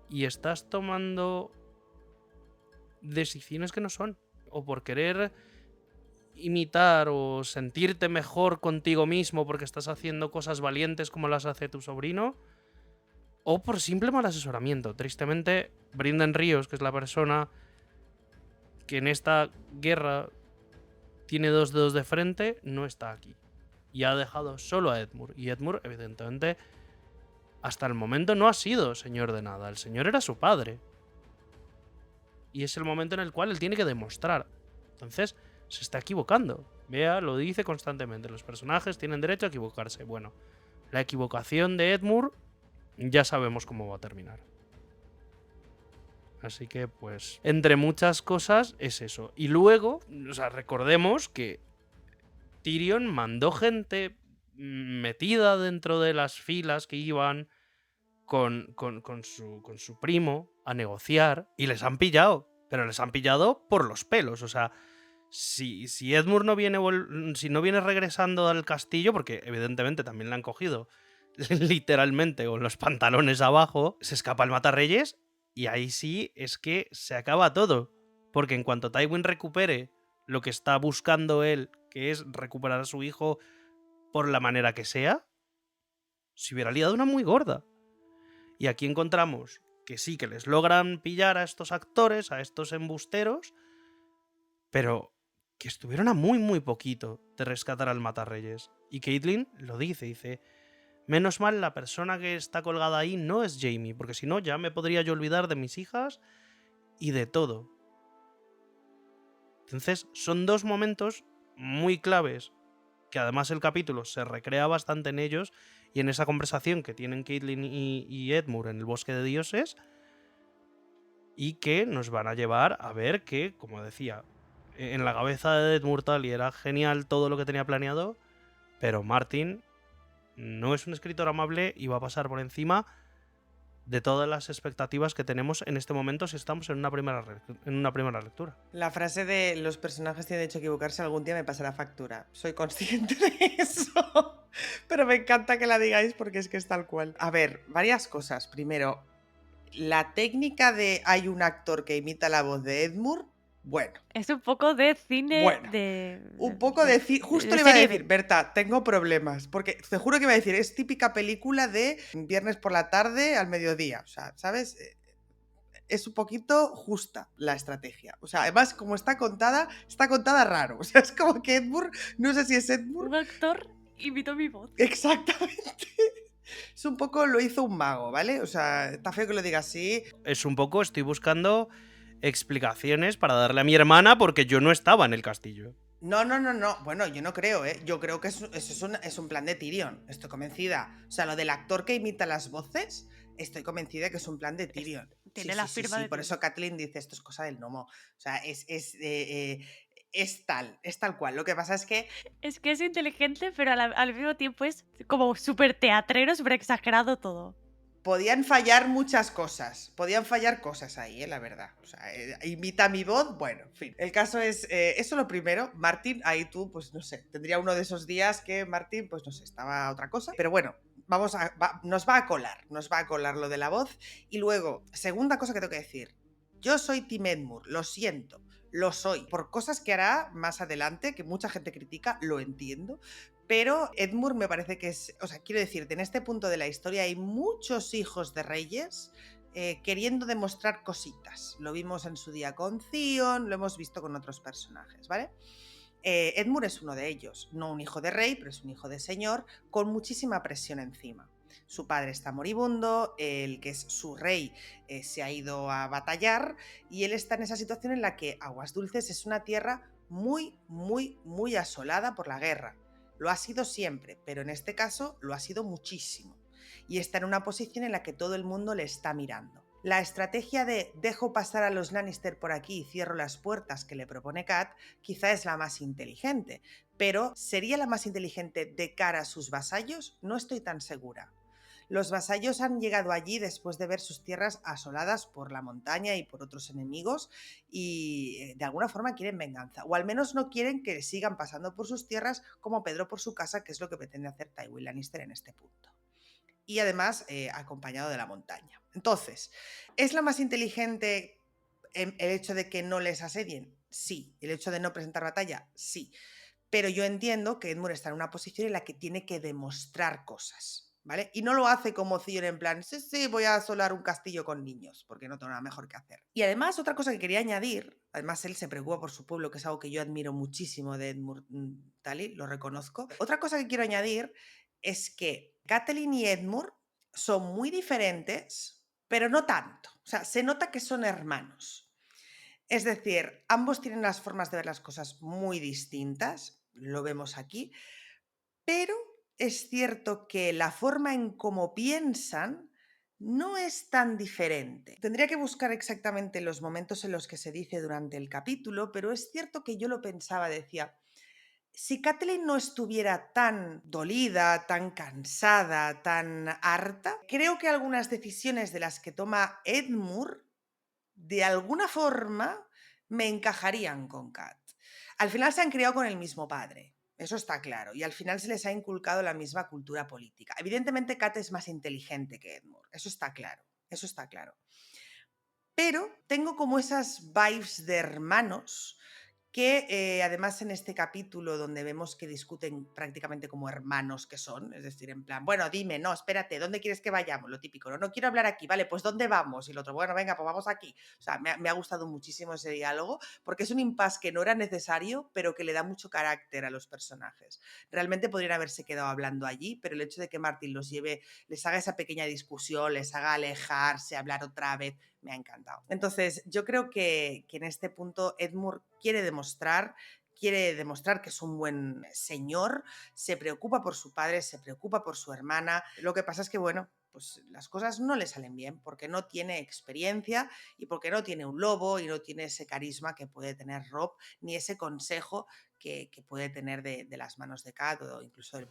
y estás tomando decisiones que no son. O por querer imitar o sentirte mejor contigo mismo porque estás haciendo cosas valientes como las hace tu sobrino, o por simple mal asesoramiento. Tristemente, Brynden Ríos, que es la persona que en esta guerra tiene dos dedos de frente, no está aquí. Y ha dejado solo a Edmure. Y Edmure, evidentemente, hasta el momento no ha sido señor de nada. El señor era su padre. Y es el momento en el cual él tiene que demostrar. Entonces, se está equivocando. Vea, lo dice constantemente. Los personajes tienen derecho a equivocarse. Bueno, la equivocación de Edmure ya sabemos cómo va a terminar. Así que, pues, entre muchas cosas es eso. Y luego, o sea, recordemos que Tyrion mandó gente metida dentro de las filas que iban con su primo a negociar, y les han pillado. Pero les han pillado por los pelos. O sea, si Edmure no viene regresando al castillo, porque evidentemente también le han cogido literalmente con los pantalones abajo, se escapa el Matarreyes y ahí sí es que se acaba todo. Porque en cuanto Tywin recupere lo que está buscando él, que es recuperar a su hijo por la manera que sea, se hubiera liado una muy gorda. Y aquí encontramos que sí, que les logran pillar a estos actores, a estos embusteros, pero que estuvieron a muy poquito de rescatar al Matarreyes. Y Catelyn lo dice, menos mal la persona que está colgada ahí no es Jaime, porque si no ya me podría yo olvidar de mis hijas y de todo. Entonces son dos momentos muy claves, que además el capítulo se recrea bastante en ellos, y en esa conversación que tienen Catelyn y Edmure en el Bosque de Dioses, y que nos van a llevar a ver que, como decía, en la cabeza de Ed Murtaugh era genial todo lo que tenía planeado, pero Martin no es un escritor amable y va a pasar por encima de todas las expectativas que tenemos en este momento si estamos en una primera lectura. La frase de los personajes tienen derecho a equivocarse algún día me pasará factura. Soy consciente de eso. Pero me encanta que la digáis porque es que es tal cual. A ver, varias cosas. Primero, la técnica de hay un actor que imita la voz de Edmure, bueno. Es un poco de cine Bueno, de... Un poco de... Justo de le iba a serie decir, B. Berta, tengo problemas. Porque te juro que iba a decir, es típica película de viernes por la tarde al mediodía. O sea, ¿sabes? Es un poquito justa la estrategia. O sea, además, como está contada raro. O sea, es como que Edmure, no sé si es Edmure. Un actor imitó mi voz. Exactamente. Es un poco lo hizo un mago, ¿vale? O sea, está feo que lo diga así. Es un poco, estoy buscando explicaciones para darle a mi hermana porque yo no estaba en el castillo. No. Bueno, yo no creo, ¿eh? Yo creo que eso es un plan de Tyrion. Estoy convencida. O sea, lo del actor que imita las voces, estoy convencida que es un plan de Tyrion. Tiene la firma de Por Tyrion. eso Catelyn dice, esto es cosa del gnomo. O sea, es tal cual. Lo que pasa es que Es que es inteligente, pero al mismo tiempo es como súper teatrero, súper exagerado todo. podían fallar muchas cosas. Podían fallar cosas ahí, la verdad. O sea, imita mi voz, bueno, en fin. El caso es, eso lo primero. Martin, ahí tú, pues no sé, tendría uno de esos días que Martin, pues no sé, estaba otra cosa. Pero bueno, nos va a colar lo de la voz. Y luego, segunda cosa que tengo que decir. Yo soy Tim Edmure, lo siento. Lo soy. Por cosas que hará más adelante, que mucha gente critica, lo entiendo. Pero Edmure me parece que es, o sea, quiero decirte, en este punto de la historia hay muchos hijos de reyes queriendo demostrar cositas. Lo vimos en su día con Theon, lo hemos visto con otros personajes, ¿vale? Edmure es uno de ellos, no un hijo de rey, pero es un hijo de señor, con muchísima presión encima. Su padre está moribundo, el que es su rey se ha ido a batallar y él está en esa situación en la que Aguas Dulces es una tierra muy, muy, muy asolada por la guerra. Lo ha sido siempre, pero en este caso lo ha sido muchísimo. Y está en una posición en la que todo el mundo le está mirando. La estrategia de dejo pasar a los Lannister por aquí y cierro las puertas que le propone Kat quizá es la más inteligente, pero ¿sería la más inteligente de cara a sus vasallos? No estoy tan segura. Los vasallos han llegado allí después de ver sus tierras asoladas por la montaña y por otros enemigos y de alguna forma quieren venganza, o al menos no quieren que sigan pasando por sus tierras como Pedro por su casa, que es lo que pretende hacer Tywin Lannister en este punto. Y además acompañado de la montaña. Entonces, ¿es la más inteligente el hecho de que no les asedien? Sí. ¿El hecho de no presentar batalla? Sí. Pero yo entiendo que Edmure está en una posición en la que tiene que demostrar cosas, ¿vale? Y no lo hace como Theon en plan, sí, voy a asolar un castillo con niños, porque no tengo nada mejor que hacer. Y además, otra cosa que quería añadir, además él se preocupa por su pueblo, que es algo que yo admiro muchísimo de Edmure Tully, lo reconozco. Otra cosa que quiero añadir es que Catelyn y Edmure son muy diferentes, pero no tanto. O sea, se nota que son hermanos. Es decir, ambos tienen las formas de ver las cosas muy distintas, lo vemos aquí, pero es cierto que la forma en cómo piensan no es tan diferente. Tendría que buscar exactamente los momentos en los que se dice durante el capítulo, pero es cierto que yo lo pensaba, decía, si Catelyn no estuviera tan dolida, tan cansada, tan harta, creo que algunas decisiones de las que toma Edmure, de alguna forma, me encajarían con Kat. Al final se han criado con el mismo padre, eso está claro, y al final se les ha inculcado la misma cultura política. Evidentemente Kat es más inteligente que Edmure, eso está claro, eso está claro. Pero tengo como esas vibes de hermanos que además en este capítulo donde vemos que discuten prácticamente como hermanos que son, es decir, en plan, bueno, dime, no, espérate, ¿dónde quieres que vayamos? Lo típico, no quiero hablar aquí, vale, pues ¿dónde vamos? Y el otro, bueno, venga, pues vamos aquí. O sea, me ha gustado muchísimo ese diálogo porque es un impasse que no era necesario, pero que le da mucho carácter a los personajes. Realmente podrían haberse quedado hablando allí, pero el hecho de que Martin los lleve, les haga esa pequeña discusión, les haga alejarse, hablar otra vez, me ha encantado. Entonces, yo creo que en este punto Edmure quiere demostrar, quiere demostrar que es un buen señor, se preocupa por su padre, se preocupa por su hermana. Lo que pasa es que, bueno, pues las cosas no le salen bien porque no tiene experiencia y porque no tiene un lobo y no tiene ese carisma que puede tener Robb, ni ese consejo que puede tener de las manos de Kat o incluso del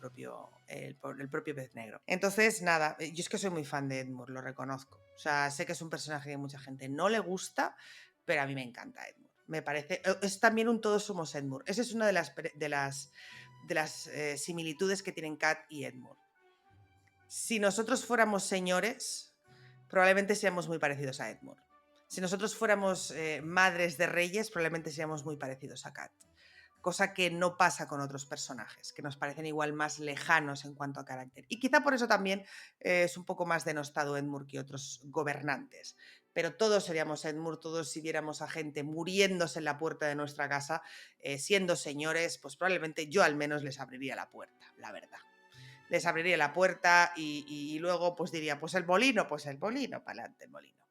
el propio pez negro. Entonces, nada, yo es que soy muy fan de Edmure, lo reconozco. O sea, sé que es un personaje que a mucha gente no le gusta, pero a mí me encanta Edmure. Me parece, es también un todos somos Edmure. Esa es una de las similitudes que tienen Kat y Edmure. Si nosotros fuéramos señores, probablemente seamos muy parecidos a Edmure. Si nosotros fuéramos madres de reyes, probablemente seamos muy parecidos a Kat. Cosa que no pasa con otros personajes, que nos parecen igual más lejanos en cuanto a carácter. Y quizá por eso también es un poco más denostado Edmure que otros gobernantes. Pero todos seríamos Edmure, todos si viéramos a gente muriéndose en la puerta de nuestra casa, siendo señores, pues probablemente yo al menos les abriría la puerta, la verdad. Les abriría la puerta y luego pues diría, pues el molino, para adelante el molino.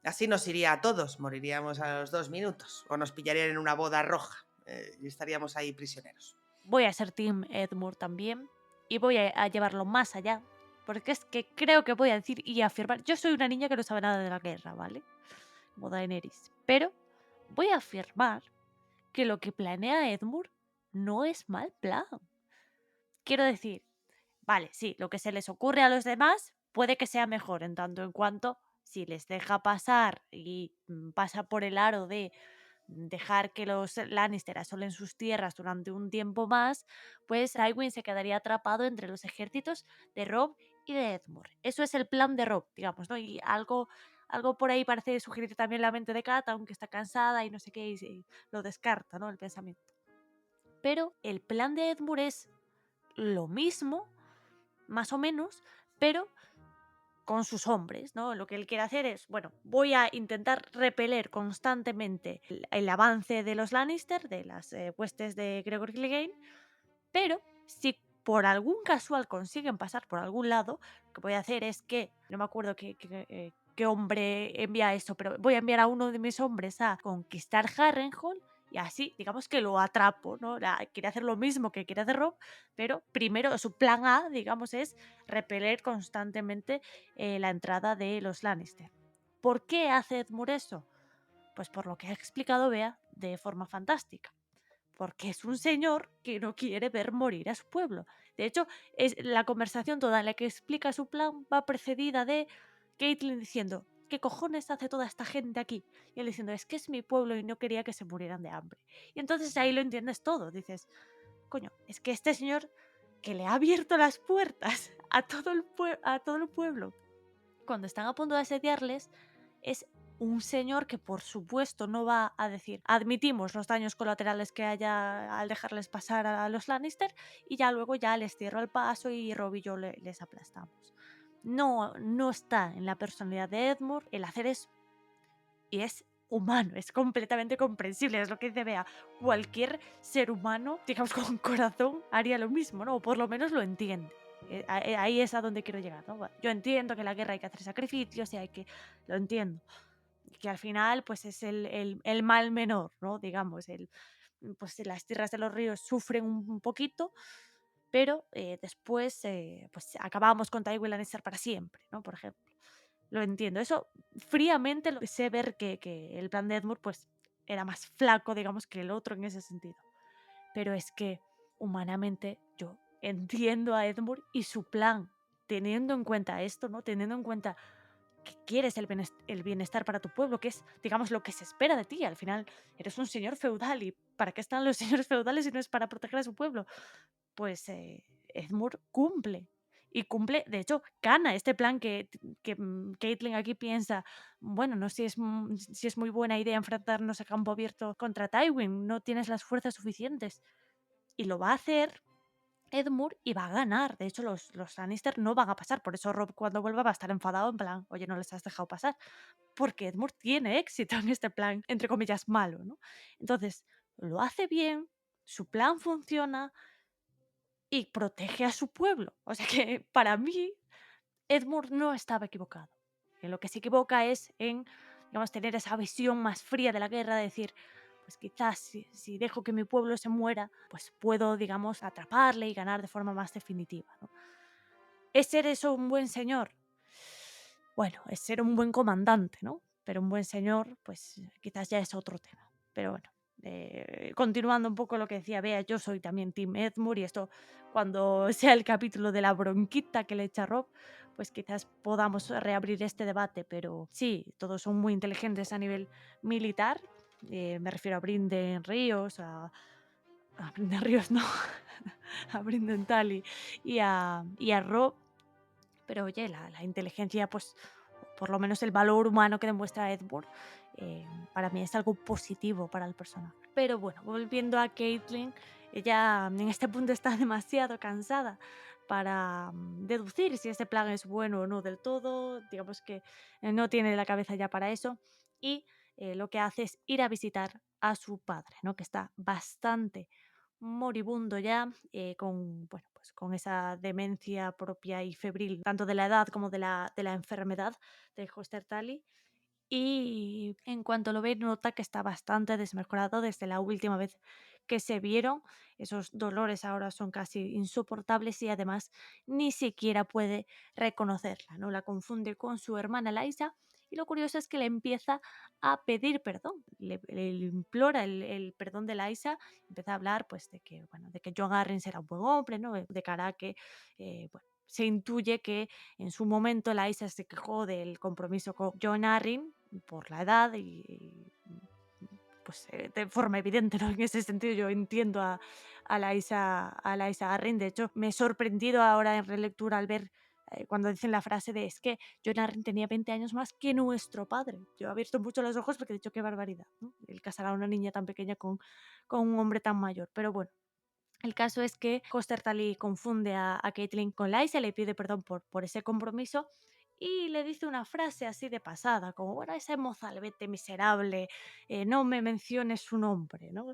Así nos iría a todos, moriríamos a los 2 minutos o nos pillarían en una boda roja y estaríamos ahí prisioneros. Voy a ser Team Edmure también y voy a llevarlo más allá, porque es que creo que voy a decir y afirmar, yo soy una niña que no sabe nada de la guerra, ¿vale? Como Daenerys, pero voy a afirmar que lo que planea Edmure no es mal plan. Quiero decir, vale, sí, lo que se les ocurre a los demás puede que sea mejor en tanto en cuanto si les deja pasar y pasa por el aro de dejar que los Lannister asolen sus tierras durante un tiempo más, pues Tywin se quedaría atrapado entre los ejércitos de Robb y de Edmure. Eso es el plan de Robb, digamos, ¿no? Y algo por ahí parece sugerir también la mente de Kat, aunque está cansada y no sé qué, y lo descarta, ¿no? El pensamiento. Pero el plan de Edmure es lo mismo, más o menos, pero con sus hombres, ¿no? Lo que él quiere hacer es, bueno, voy a intentar repeler constantemente el avance de los Lannister, de las huestes de Gregor Clegane, pero si por algún casual consiguen pasar por algún lado, lo que voy a hacer es que, no me acuerdo qué hombre envía eso, pero voy a enviar a uno de mis hombres a conquistar Harrenhal y así, digamos que lo atrapo, ¿no? Quiere hacer lo mismo que quiere hacer Robb, pero primero su plan A, digamos, es repeler constantemente la entrada de los Lannister. ¿Por qué hace Edmure eso? Pues por lo que ha explicado Bea de forma fantástica. Porque es un señor que no quiere ver morir a su pueblo. De hecho, es la conversación toda en la que explica su plan va precedida de Catelyn diciendo, ¿qué cojones hace toda esta gente aquí? Y él diciendo, es que es mi pueblo y no quería que se murieran de hambre. Y entonces ahí lo entiendes todo. Dices, coño, es que este señor que le ha abierto las puertas a todo el pueblo cuando están a punto de asediarles es un señor que por supuesto no va a decir admitimos los daños colaterales que haya al dejarles pasar a los Lannister y ya luego ya les cierro el paso y Robb y yo les aplastamos. No está en la personalidad de Edmure el hacer eso. Y es humano, es completamente comprensible, es lo que dice Bea. Cualquier ser humano, digamos con corazón, haría lo mismo, ¿no? O por lo menos lo entiende. Ahí es a donde quiero llegar, ¿no? Bueno, yo entiendo que en la guerra hay que hacer sacrificios y hay que... Lo entiendo. Y que al final, pues es el mal menor, ¿no? Digamos, pues las tierras de los ríos sufren un poquito, pero después pues acabamos con Tywin Lannister para siempre, ¿no? Por ejemplo. Lo entiendo. Eso fríamente lo sé ver que el plan de Edmure pues era más flaco, digamos, que el otro en ese sentido. Pero es que humanamente yo entiendo a Edmure y su plan, teniendo en cuenta esto, ¿no? Teniendo en cuenta que quieres el bienestar para tu pueblo, que es, digamos, lo que se espera de ti. Al final eres un señor feudal y ¿para qué están los señores feudales si no es para proteger a su pueblo? Pues Edmure cumple. Y cumple, de hecho, gana este plan que Catelyn aquí piensa, bueno, no sé si es muy buena idea enfrentarnos a campo abierto contra Tywin, no tienes las fuerzas suficientes. Y lo va a hacer Edmure y va a ganar. De hecho, los Lannister no van a pasar. Por eso Robb cuando vuelva va a estar enfadado en plan, oye, no les has dejado pasar. Porque Edmure tiene éxito en este plan, entre comillas, malo, ¿no? Entonces, lo hace bien, su plan funciona y protege a su pueblo. O sea que para mí, Edmure no estaba equivocado. En lo que se equivoca es en, digamos, tener esa visión más fría de la guerra, de decir, pues quizás si dejo que mi pueblo se muera, pues puedo, digamos, atraparle y ganar de forma más definitiva, ¿no? ¿Es ser eso un buen señor? Bueno, es ser un buen comandante, ¿no? Pero un buen señor, pues quizás ya es otro tema. Pero bueno, continuando un poco lo que decía Bea, yo soy también Team Edmure y esto, cuando sea el capítulo de la bronquita que le echa Rob, pues quizás podamos reabrir este debate. Pero sí, todos son muy inteligentes a nivel militar. Me refiero a Brynden Ríos, a Brynden Ríos, no, a Brynden Tully y a Rob. Pero oye, la inteligencia, pues por lo menos el valor humano que demuestra Edward, para mí es algo positivo para el personaje. Pero bueno, volviendo a Caitlyn, ella en este punto está demasiado cansada para deducir si ese plan es bueno o no del todo. Digamos que no tiene la cabeza ya para eso y lo que hace es ir a visitar a su padre, ¿no? Que está bastante moribundo ya, bueno, pues con esa demencia propia y febril, tanto de la edad como de la enfermedad de Hoster Tully. Y en cuanto lo ve, nota que está bastante desmejorado desde la última vez que se vieron. Esos dolores ahora son casi insoportables y además ni siquiera puede reconocerla, ¿no? La confunde con su hermana Liza y lo curioso es que le empieza a pedir perdón. Le implora el perdón de Liza, empieza a hablar pues de que, bueno, de que John Arryn será un buen hombre, ¿no? De cara a que, bueno, se intuye que en su momento Liza se quejó del compromiso con John Arryn por la edad y pues de forma evidente, ¿no? En ese sentido yo entiendo a Liza Arryn. De hecho, me he sorprendido ahora en relectura al ver cuando dicen la frase de es que John Arryn tenía 20 años más que nuestro padre. Yo he abierto mucho los ojos porque he dicho qué barbaridad, ¿no? El casar a una niña tan pequeña con un hombre tan mayor. Pero bueno, el caso es que Hoster Tully confunde a Caitlyn con Liza, le pide perdón por ese compromiso y le dice una frase así de pasada, como, bueno, ese mozalbete miserable, no me menciones su nombre, ¿no?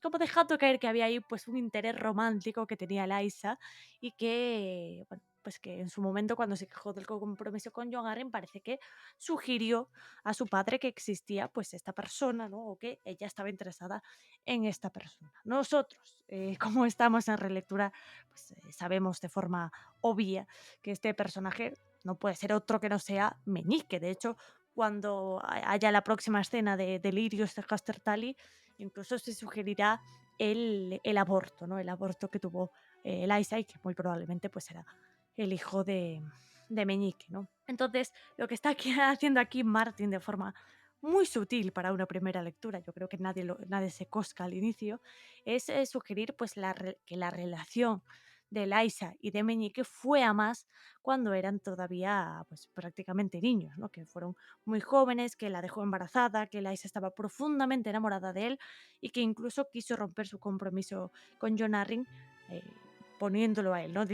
Como dejando caer que había ahí pues un interés romántico que tenía Liza y que, bueno, pues que en su momento cuando se quejó del compromiso con John Arryn parece que sugirió a su padre que existía pues esta persona, ¿no? O que ella estaba interesada en esta persona. Nosotros, como estamos en relectura, pues sabemos de forma obvia que este personaje no puede ser otro que no sea Meñique. De hecho, cuando haya la próxima escena de delirios de Hoster Tully, incluso se sugerirá el aborto, ¿no? El aborto que tuvo Liza y que muy probablemente pues será el hijo de Meñique, ¿no? Entonces, lo que está haciendo aquí Martin de forma muy sutil para una primera lectura, yo creo que nadie se cosca al inicio, es sugerir pues que la relación de Liza y de Meñique fue a más cuando eran todavía pues prácticamente niños, ¿no? Que fueron muy jóvenes, que la dejó embarazada, que Liza estaba profundamente enamorada de él y que incluso quiso romper su compromiso con John Arryn, eh, poniéndolo a él, ¿no?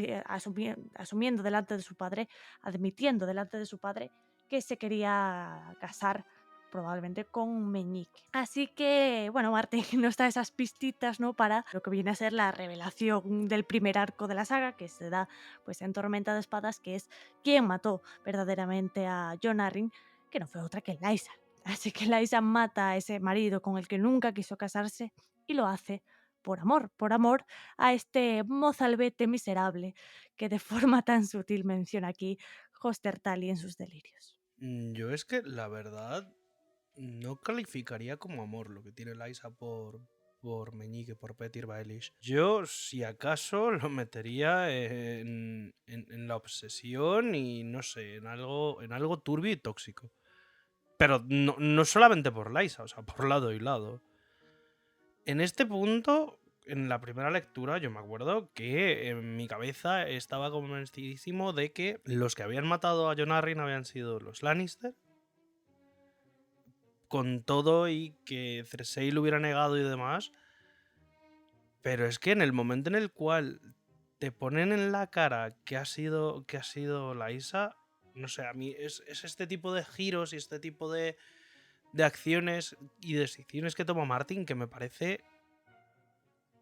Asumiendo delante de su padre, admitiendo delante de su padre que se quería casar probablemente con Meñique. Así que, bueno, Martin nos da esas pistitas, ¿no? Para lo que viene a ser la revelación del primer arco de la saga, que se da pues en Tormenta de Espadas, que es quién mató verdaderamente a John Arryn, que no fue otra que Lysa. Así que Lysa mata a ese marido con el que nunca quiso casarse y lo hace por amor a este mozalbete miserable que de forma tan sutil menciona aquí Hoster Tully en sus delirios. Yo es que la verdad no calificaría como amor lo que tiene Liza por Meñique, por Petyr Baelish. Yo, si acaso, lo metería en la obsesión y no sé, en algo turbio y tóxico. Pero no solamente por Liza, o sea, por lado y lado. En este punto, en la primera lectura, yo me acuerdo que en mi cabeza estaba convencidísimo de que los que habían matado a Jon Arryn habían sido los Lannister. Con todo y que Cersei lo hubiera negado y demás. Pero es que en el momento en el cual te ponen en la cara que ha sido Lysa, no sé, a mí es este tipo de giros y este tipo de acciones y decisiones que toma Martin que me parece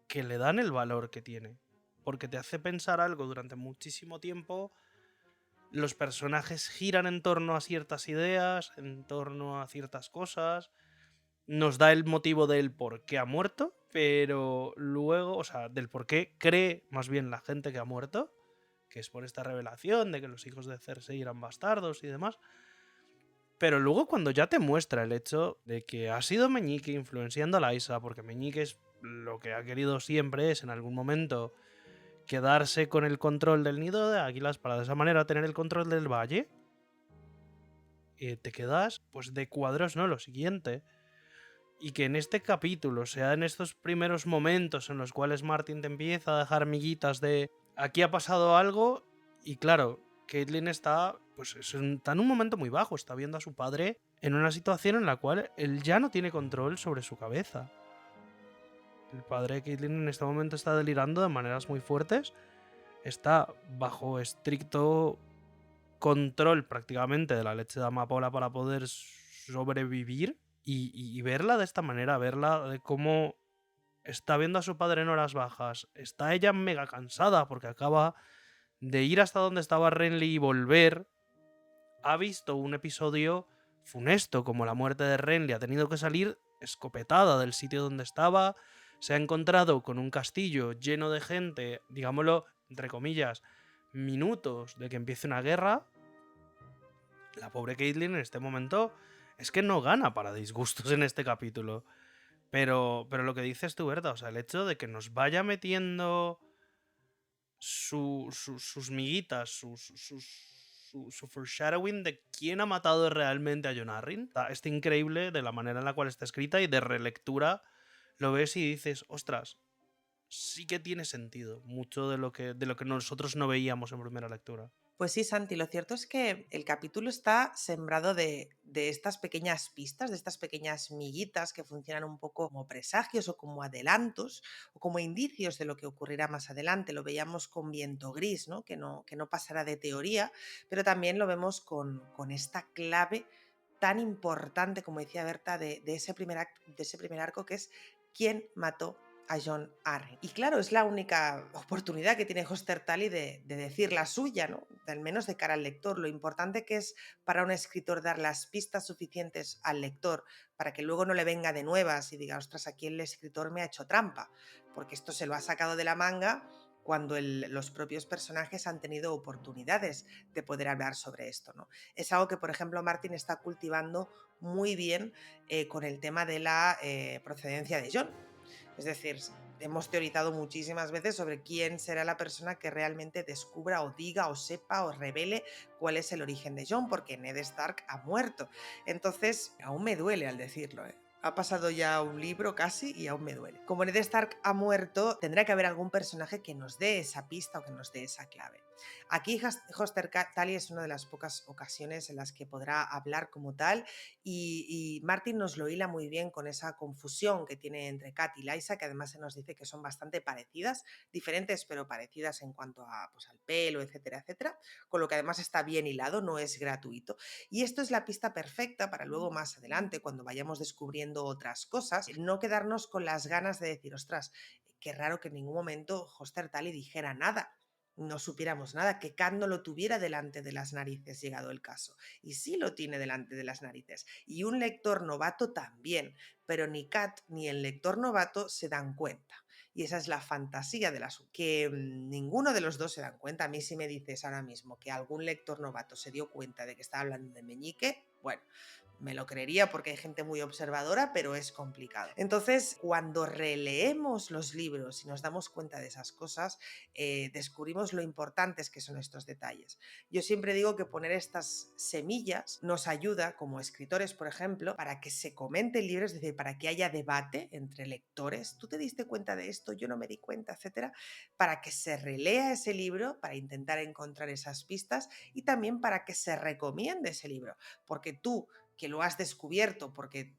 que le dan el valor que tiene. Porque te hace pensar algo durante muchísimo tiempo. Los personajes giran en torno a ciertas ideas, en torno a ciertas cosas. nos da el motivo del por qué ha muerto, pero luego, o sea, del por qué cree más bien la gente que ha muerto, que es por esta revelación de que los hijos de Cersei eran bastardos y demás. Pero luego cuando ya te muestra el hecho de que ha sido Meñique influenciando a Lysa, porque Meñique es lo que ha querido siempre, es en algún momento quedarse con el control del nido de águilas para de esa manera tener el control del valle, te quedas pues de cuadros, ¿no? Lo siguiente. Y que en este capítulo, sea en estos primeros momentos en los cuales Martin te empieza a dejar miguitas de aquí ha pasado algo, y claro, Caitlyn está está en un momento muy bajo, está viendo a su padre en una situación en la cual él ya no tiene control sobre su cabeza. El padre de Caitlyn en este momento está delirando de maneras muy fuertes, está bajo estricto control prácticamente de la leche de amapola para poder sobrevivir, y verla de esta manera, verla de cómo está viendo a su padre en horas bajas, está ella mega cansada porque acaba de ir hasta donde estaba Renly y volver, ha visto un episodio funesto como la muerte de Renly, ha tenido que salir escopetada del sitio donde estaba, se ha encontrado con un castillo lleno de gente, digámoslo, entre comillas, minutos de que empiece una guerra. La pobre Caitlyn en este momento es que no gana para disgustos en este capítulo. Pero lo que dices tú, Berta, o sea, el hecho de que nos vaya metiendo sus miguitas, su foreshadowing de quién ha matado realmente a Jon Arryn, está increíble de la manera en la cual está escrita, y de relectura lo ves y dices, ostras, sí que tiene sentido mucho de lo que nosotros no veíamos en primera lectura. Pues sí, Santi, lo cierto es que el capítulo está sembrado de estas pequeñas pistas, de estas pequeñas miguitas que funcionan un poco como presagios o como adelantos o como indicios de lo que ocurrirá más adelante. Lo veíamos con Viento Gris, ¿no? Que no pasará de teoría, pero también lo vemos con esta clave tan importante, como decía Berta, de ese primer arco, que es quién mató a Jon Arryn. Y claro, es la única oportunidad que tiene Hoster Tully de decir la suya, ¿no? Al menos de cara al lector. Lo importante que es para un escritor dar las pistas suficientes al lector para que luego no le venga de nuevas y diga, ostras, aquí el escritor me ha hecho trampa, porque esto se lo ha sacado de la manga cuando los propios personajes han tenido oportunidades de poder hablar sobre esto, ¿no? Es algo que, por ejemplo, Martin está cultivando muy bien con el tema de la procedencia de Jon. Es decir, hemos teorizado muchísimas veces sobre quién será la persona que realmente descubra o diga o sepa o revele cuál es el origen de Jon, porque Ned Stark ha muerto. Entonces, aún me duele al decirlo, ¿eh? Ha pasado ya un libro casi y aún me duele. Como Ned Stark ha muerto, tendrá que haber algún personaje que nos dé esa pista o que nos dé esa clave. Aquí Hoster Tully es una de las pocas ocasiones en las que podrá hablar como tal, y Martin nos lo hila muy bien con esa confusión que tiene entre Cat y Lysa, que además se nos dice que son bastante parecidas, diferentes pero parecidas en cuanto a, pues, al pelo, etcétera, etcétera, con lo que además está bien hilado, no es gratuito. Y esto es la pista perfecta para luego más adelante, cuando vayamos descubriendo otras cosas, no quedarnos con las ganas de decir, ostras, qué raro que en ningún momento Hoster Tully dijera nada, no supiéramos nada, que Cat no lo tuviera delante de las narices llegado el caso. Y sí lo tiene delante de las narices. Y un lector novato también, pero ni Cat ni el lector novato se dan cuenta. Y esa es la fantasía del asunto, que ninguno de los dos se dan cuenta. A mí si me dices ahora mismo que algún lector novato se dio cuenta de que estaba hablando de Meñique, bueno, me lo creería porque hay gente muy observadora, pero es complicado. Entonces, cuando releemos los libros y nos damos cuenta de esas cosas, descubrimos lo importantes que son estos detalles. Yo siempre digo que poner estas semillas nos ayuda, como escritores, por ejemplo, para que se comente el libro, es decir, para que haya debate entre lectores. ¿Tú te diste cuenta de esto? Yo no me di cuenta, etcétera. Para que se relea ese libro, para intentar encontrar esas pistas, y también para que se recomiende ese libro, porque tú, que lo has descubierto, porque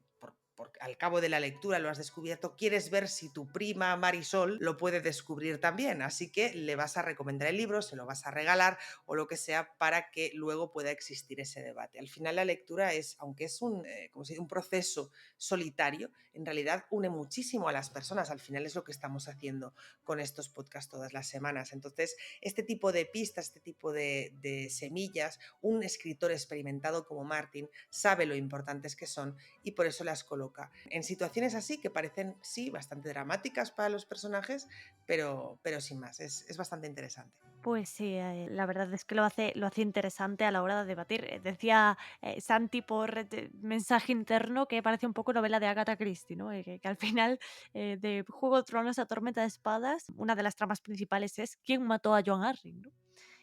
al cabo de la lectura lo has descubierto, quieres ver si tu prima Marisol lo puede descubrir también, así que le vas a recomendar el libro, se lo vas a regalar o lo que sea, para que luego pueda existir ese debate. Al final la lectura es, aunque es un proceso solitario, en realidad une muchísimo a las personas. Al final es lo que estamos haciendo con estos podcasts todas las semanas. Entonces, este tipo de pistas, este tipo de semillas, un escritor experimentado como Martin sabe lo importantes que son, y por eso las coloca loca. En situaciones así que parecen, sí, bastante dramáticas para los personajes, pero sin más, es bastante interesante. Pues sí, la verdad es que lo hace interesante a la hora de debatir. Decía Santi por mensaje interno que parece un poco novela de Agatha Christie, ¿no? Que al final de Juego de Tronos a Tormenta de Espadas, una de las tramas principales es quién mató a Jon Arryn, ¿no?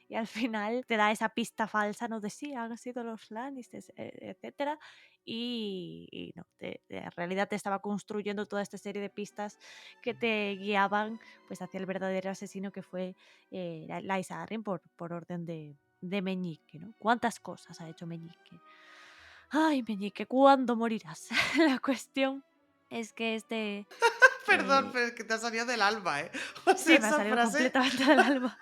Y al final te da esa pista falsa, ¿no? De sí, han sido los Lannisters, etcétera. Y no, en realidad te estaba construyendo toda esta serie de pistas que te guiaban pues hacia el verdadero asesino que fue Lysa Arryn por orden de Meñique, ¿no? ¿Cuántas cosas ha hecho Meñique? Ay, Meñique, ¿cuándo morirás? La cuestión es que Perdón, eh, pero es que te ha salido del alma, ¿eh? O sea, sí, me ha esa salido frase completamente del alma.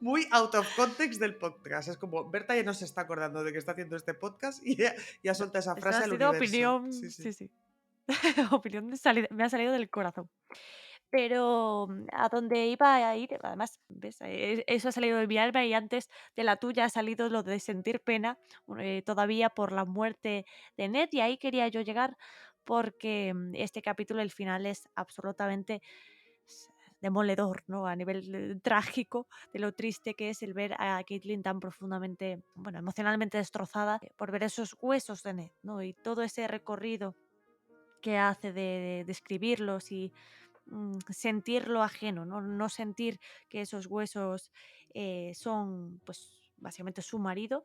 muy out of context del podcast. Es como, Berta ya no se está acordando de que está haciendo este podcast y ya suelta esa Eso frase ha al sido universo. Sí, opinión, sí. sí, sí. Opinión me ha salido del corazón. Pero a donde iba a ir, además, ¿ves? Eso ha salido de mi alma y antes de la tuya ha salido lo de sentir pena todavía por la muerte de Ned y ahí quería yo llegar porque este capítulo, el final es absolutamente demoledor, ¿no? A nivel trágico de lo triste que es el ver a Caitlyn tan profundamente, bueno, emocionalmente destrozada por ver esos huesos de Ned, ¿no? Y todo ese recorrido que hace de describirlos y sentir lo ajeno, ¿no? Sentir que esos huesos son, pues, básicamente su marido,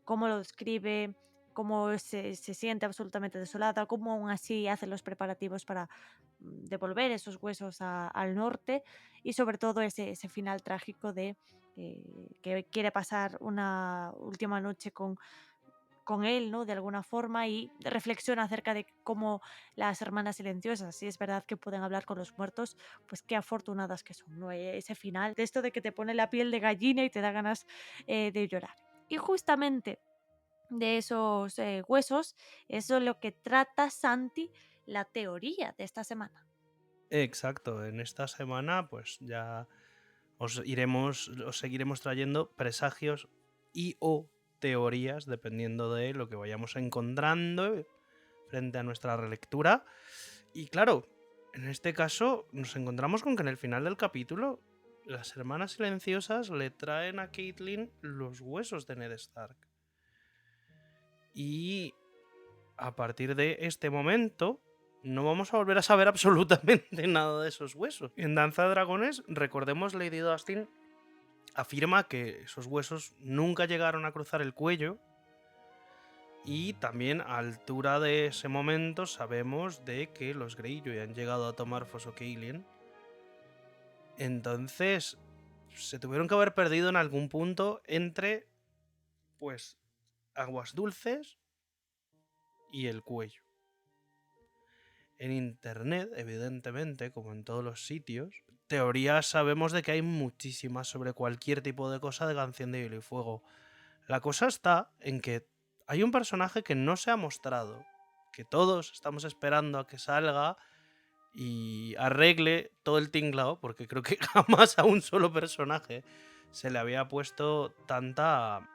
cómo lo describe, cómo se siente absolutamente desolada, cómo aún así hace los preparativos para devolver esos huesos al norte y sobre todo ese final trágico de que quiere pasar una última noche con él, ¿no? De alguna forma y reflexiona acerca de cómo las hermanas silenciosas, si es verdad que pueden hablar con los muertos, pues qué afortunadas que son, ¿no? Ese final, de esto de que te pone la piel de gallina y te da ganas de llorar. Y justamente de esos huesos, eso es lo que trata Santi, la teoría de esta semana. Exacto, en esta semana pues ya os seguiremos trayendo presagios y o teorías dependiendo de lo que vayamos encontrando frente a nuestra relectura. Y claro, en este caso nos encontramos con que en el final del capítulo las hermanas silenciosas le traen a Caitlyn los huesos de Ned Stark. Y a partir de este momento no vamos a volver a saber absolutamente nada de esos huesos. En Danza de Dragones, recordemos, Lady Dustin afirma que esos huesos nunca llegaron a cruzar el cuello y también a altura de ese momento sabemos de que los Greyjoy han llegado a tomar Foso Cailin. Entonces se tuvieron que haber perdido en algún punto entre pues Aguas Dulces y el cuello. En internet, evidentemente, como en todos los sitios, teorías sabemos de que hay muchísimas sobre cualquier tipo de cosa de Canción de Hielo y Fuego. La cosa está en que hay un personaje que no se ha mostrado, que todos estamos esperando a que salga y arregle todo el tinglao, porque creo que jamás a un solo personaje se le había puesto tanta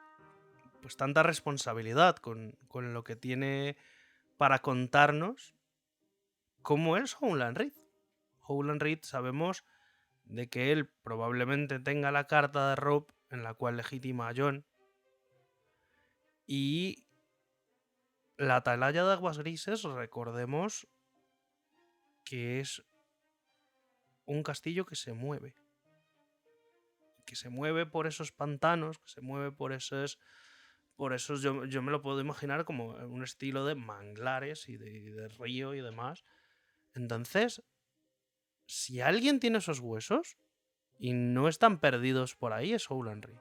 responsabilidad con lo que tiene para contarnos cómo es Howland Reed. Howland Reed sabemos de que él probablemente tenga la carta de Robb en la cual legitima a Jon y la atalaya de Aguas Grises, recordemos que es un castillo que se mueve por esos pantanos, que se mueve por esos yo me lo puedo imaginar como un estilo de manglares y de río y demás. Entonces, si alguien tiene esos huesos y no están perdidos por ahí, es Howland Reed.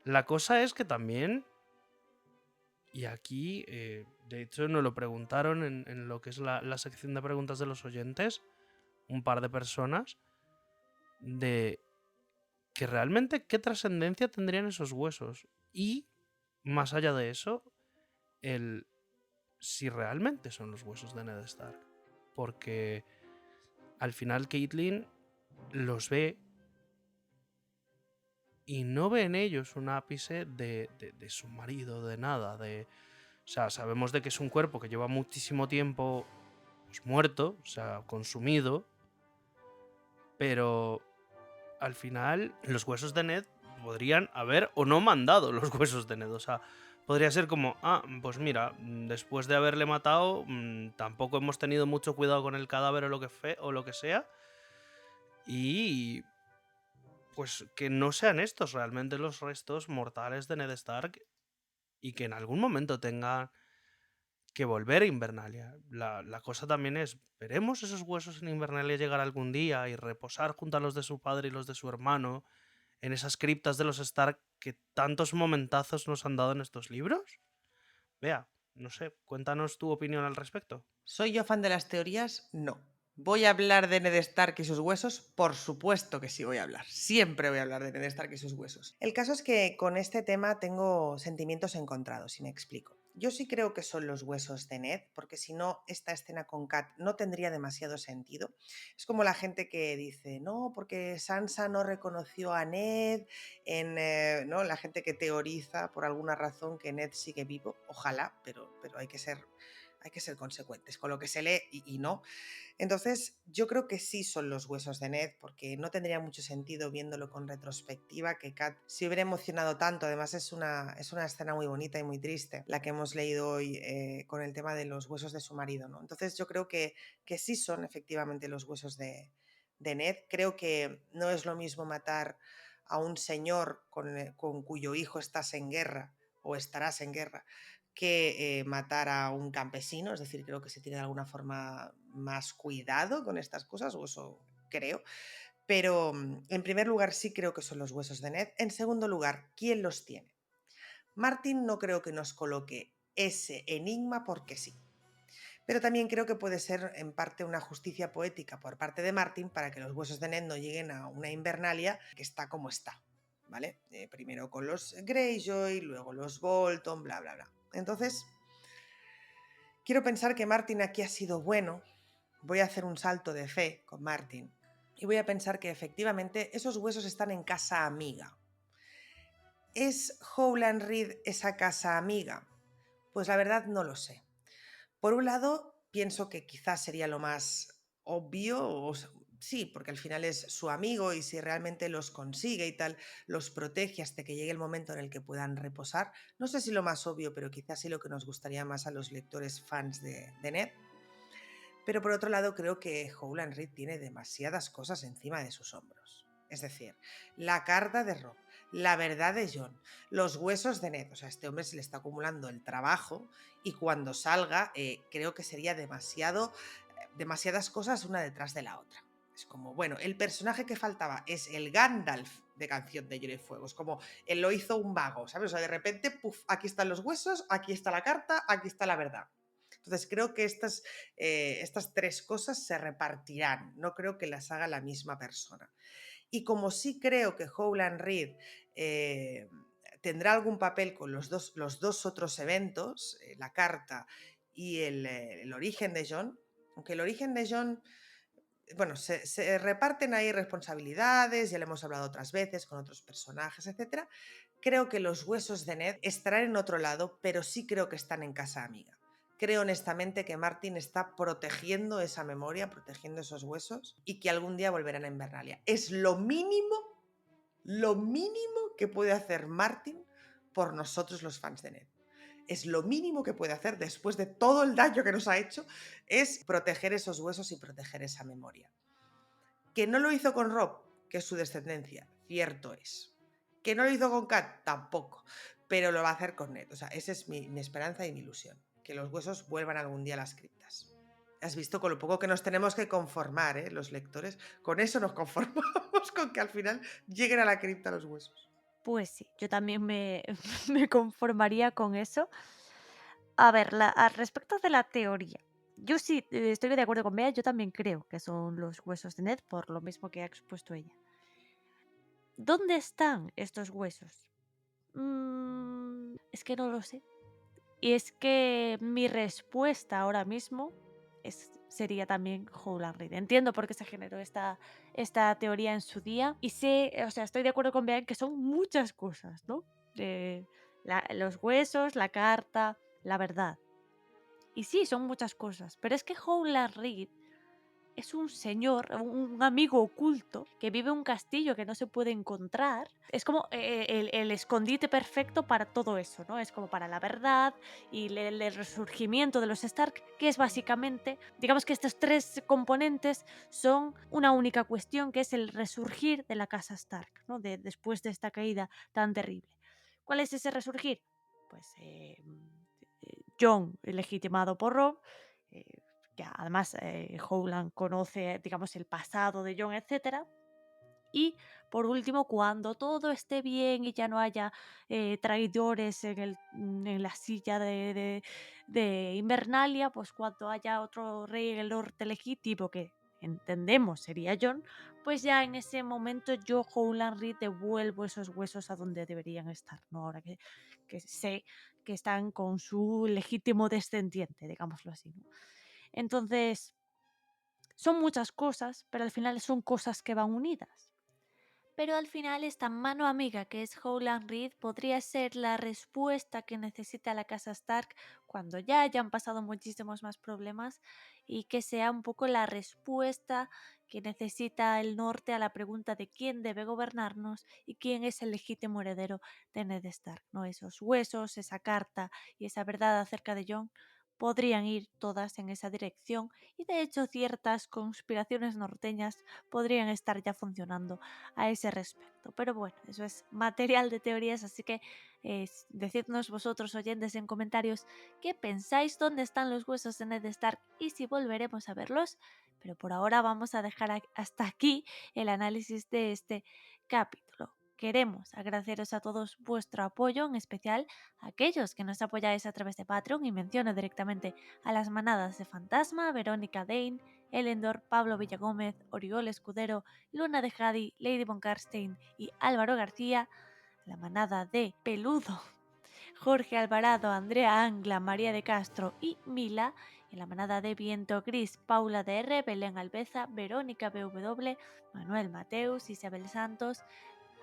La cosa es que también, y aquí, de hecho, nos lo preguntaron en lo que es la sección de preguntas de los oyentes, un par de personas, de que realmente qué trascendencia tendrían esos huesos. Y, más allá de eso, si realmente son los huesos de Ned Stark. Porque al final Caitlyn los ve y no ve en ellos un ápice de su marido, de nada, O sea, sabemos de que es un cuerpo que lleva muchísimo tiempo pues, muerto, o sea, consumido, pero al final los huesos de Ned podrían haber o no mandado los huesos de Ned. O sea, podría ser como, pues mira, después de haberle matado, tampoco hemos tenido mucho cuidado con el cadáver o lo que sea. Y pues que no sean estos realmente los restos mortales de Ned Stark y que en algún momento tengan que volver a Invernalia. La cosa también es, ¿veremos esos huesos en Invernalia llegar algún día y reposar junto a los de su padre y los de su hermano en esas criptas de los Stark que tantos momentazos nos han dado en estos libros? Vea, no sé, cuéntanos tu opinión al respecto. ¿Soy yo fan de las teorías? No. ¿Voy a hablar de Ned Stark y sus huesos? Por supuesto que sí voy a hablar. Siempre voy a hablar de Ned Stark y sus huesos. El caso es que con este tema tengo sentimientos encontrados, y me explico. Yo sí creo que son los huesos de Ned, porque si no, esta escena con Kat no tendría demasiado sentido. Es como la gente que dice, no, porque Sansa no reconoció a Ned, ¿no? La gente que teoriza por alguna razón que Ned sigue vivo. Ojalá, pero hay que ser consecuentes con lo que se lee y no. Entonces, yo creo que sí son los huesos de Ned, porque no tendría mucho sentido viéndolo con retrospectiva que Kat se hubiera emocionado tanto. Además, es una escena muy bonita y muy triste, la que hemos leído hoy con el tema de los huesos de su marido, ¿no? Entonces, yo creo que sí son efectivamente los huesos de Ned. Creo que no es lo mismo matar a un señor con cuyo hijo estás en guerra o estarás en guerra que matar a un campesino, es decir, creo que se tiene de alguna forma más cuidado con estas cosas, o eso creo. Pero en primer lugar sí creo que son los huesos de Ned. En segundo lugar, ¿quién los tiene? Martin no creo que nos coloque ese enigma porque sí. Pero también creo que puede ser en parte una justicia poética por parte de Martin para que los huesos de Ned no lleguen a una Invernalia que está como está, ¿vale? Primero con los Greyjoy, luego los Bolton, bla, bla, bla. Entonces, quiero pensar que Martin aquí ha sido bueno. Voy a hacer un salto de fe con Martin y voy a pensar que efectivamente esos huesos están en casa amiga. ¿Es Howland Reed esa casa amiga? Pues la verdad no lo sé. Por un lado, pienso que quizás sería lo más obvio, sí, porque al final es su amigo y si realmente los consigue y tal, los protege hasta que llegue el momento en el que puedan reposar. No sé si lo más obvio, pero quizás sí lo que nos gustaría más a los lectores fans de Ned. Pero por otro lado, creo que Howland Reed tiene demasiadas cosas encima de sus hombros. Es decir, la carta de Robb, la verdad de Jon, los huesos de Ned. O sea, a este hombre se le está acumulando el trabajo y cuando salga creo que sería demasiadas cosas una detrás de la otra. Es como, bueno, el personaje que faltaba es el Gandalf de Canción de Hielo y Fuego. Es como, él lo hizo un vago, ¿sabes? O sea, de repente, puf, aquí están los huesos, aquí está la carta, aquí está la verdad. Entonces creo que estas tres cosas se repartirán, no creo que las haga la misma persona. Y como sí creo que Howland Reed tendrá algún papel con los dos otros eventos, la carta y el origen de Jon, aunque el origen de Jon, bueno, se reparten ahí responsabilidades, ya lo hemos hablado otras veces con otros personajes, etc. Creo que los huesos de Ned estarán en otro lado, pero sí creo que están en casa amiga. Creo honestamente que Martin está protegiendo esa memoria, protegiendo esos huesos y que algún día volverán a Invernalia. Es lo mínimo que puede hacer Martin por nosotros los fans de Ned. Es lo mínimo que puede hacer después de todo el daño que nos ha hecho, es proteger esos huesos y proteger esa memoria. Que no lo hizo con Robb, que es su descendencia, cierto es. Que no lo hizo con Kat, tampoco. Pero lo va a hacer con Ned. O sea, esa es mi esperanza y mi ilusión. Que los huesos vuelvan algún día a las criptas. Has visto con lo poco que nos tenemos que conformar, ¿eh? Los lectores. Con eso nos conformamos, con que al final lleguen a la cripta los huesos. Pues sí, yo también me, me conformaría con eso. A ver, al respecto de la teoría, yo sí estoy de acuerdo con Bea, yo también creo que son los huesos de Ned, por lo mismo que ha expuesto ella. ¿Dónde están estos huesos? Es que no lo sé. Y es que mi respuesta ahora mismo sería también Howland Reed. Entiendo por qué se generó esta teoría en su día. Y sé, o sea, estoy de acuerdo con Bea que son muchas cosas, ¿no? Los huesos, la carta, la verdad. Y sí, son muchas cosas, pero es que Howland Reed es un señor, un amigo oculto que vive en un castillo que no se puede encontrar. Es como el escondite perfecto para todo eso, ¿no? Es como para la verdad y el resurgimiento de los Stark, que es básicamente, digamos que estos tres componentes son una única cuestión, que es el resurgir de la casa Stark, ¿no? Después de esta caída tan terrible. ¿Cuál es ese resurgir? Pues Jon, legitimado por Robb, que además Howland conoce, digamos, el pasado de Jon, etc. Y por último, cuando todo esté bien y ya no haya traidores en la silla de Invernalia, pues cuando haya otro rey en el norte legítimo, que entendemos sería Jon, pues ya en ese momento yo, Howland Reed, devuelvo esos huesos a donde deberían estar, ¿no? Ahora que sé que están con su legítimo descendiente, digámoslo así, ¿no? Entonces, son muchas cosas, pero al final son cosas que van unidas. Pero al final esta mano amiga que es Howland Reed podría ser la respuesta que necesita la casa Stark cuando ya hayan pasado muchísimos más problemas, y que sea un poco la respuesta que necesita el norte a la pregunta de quién debe gobernarnos y quién es el legítimo heredero de Ned Stark, ¿no? Esos huesos, esa carta y esa verdad acerca de Jon podrían ir todas en esa dirección, y de hecho ciertas conspiraciones norteñas podrían estar ya funcionando a ese respecto. Pero bueno, eso es material de teorías, así que decidnos vosotros, oyentes, en comentarios qué pensáis, dónde están los huesos de Ned Stark y si volveremos a verlos. Pero por ahora vamos a dejar hasta aquí el análisis de este capítulo. Queremos agradeceros a todos vuestro apoyo, en especial a aquellos que nos apoyáis a través de Patreon, y menciono directamente a las manadas de Fantasma, Verónica Dane, Elendor, Pablo Villagómez, Oriol Escudero, Luna de Jadi, Lady von Karstein y Álvaro García, la manada de Peludo, Jorge Alvarado, Andrea Angla, María de Castro y Mila, y la manada de Viento Gris, Paula DR, Belén Albeza, Verónica BW, Manuel Mateus, Isabel Santos,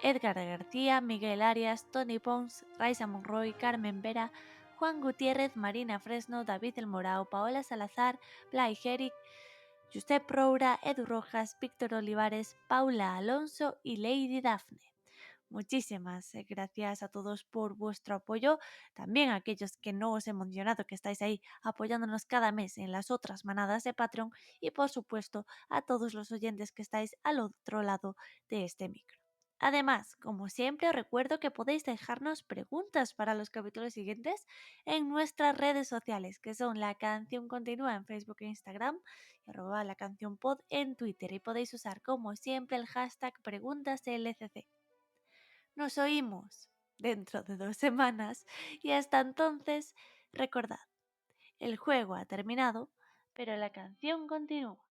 Edgar García, Miguel Arias, Tony Pons, Raisa Monroy, Carmen Vera, Juan Gutiérrez, Marina Fresno, David El Morao, Paola Salazar, Blay Herrick, Josep Roura, Edu Rojas, Víctor Olivares, Paula Alonso y Lady Dafne. Muchísimas gracias a todos por vuestro apoyo, también a aquellos que no os he mencionado, que estáis ahí apoyándonos cada mes en las otras manadas de Patreon, y por supuesto a todos los oyentes que estáis al otro lado de este micro. Además, como siempre, os recuerdo que podéis dejarnos preguntas para los capítulos siguientes en nuestras redes sociales, que son La Canción Continúa en Facebook e Instagram y @lacancionpod en Twitter, y podéis usar como siempre el hashtag PreguntasLCC. Nos oímos dentro de 2 semanas y hasta entonces, recordad, el juego ha terminado, pero la canción continúa.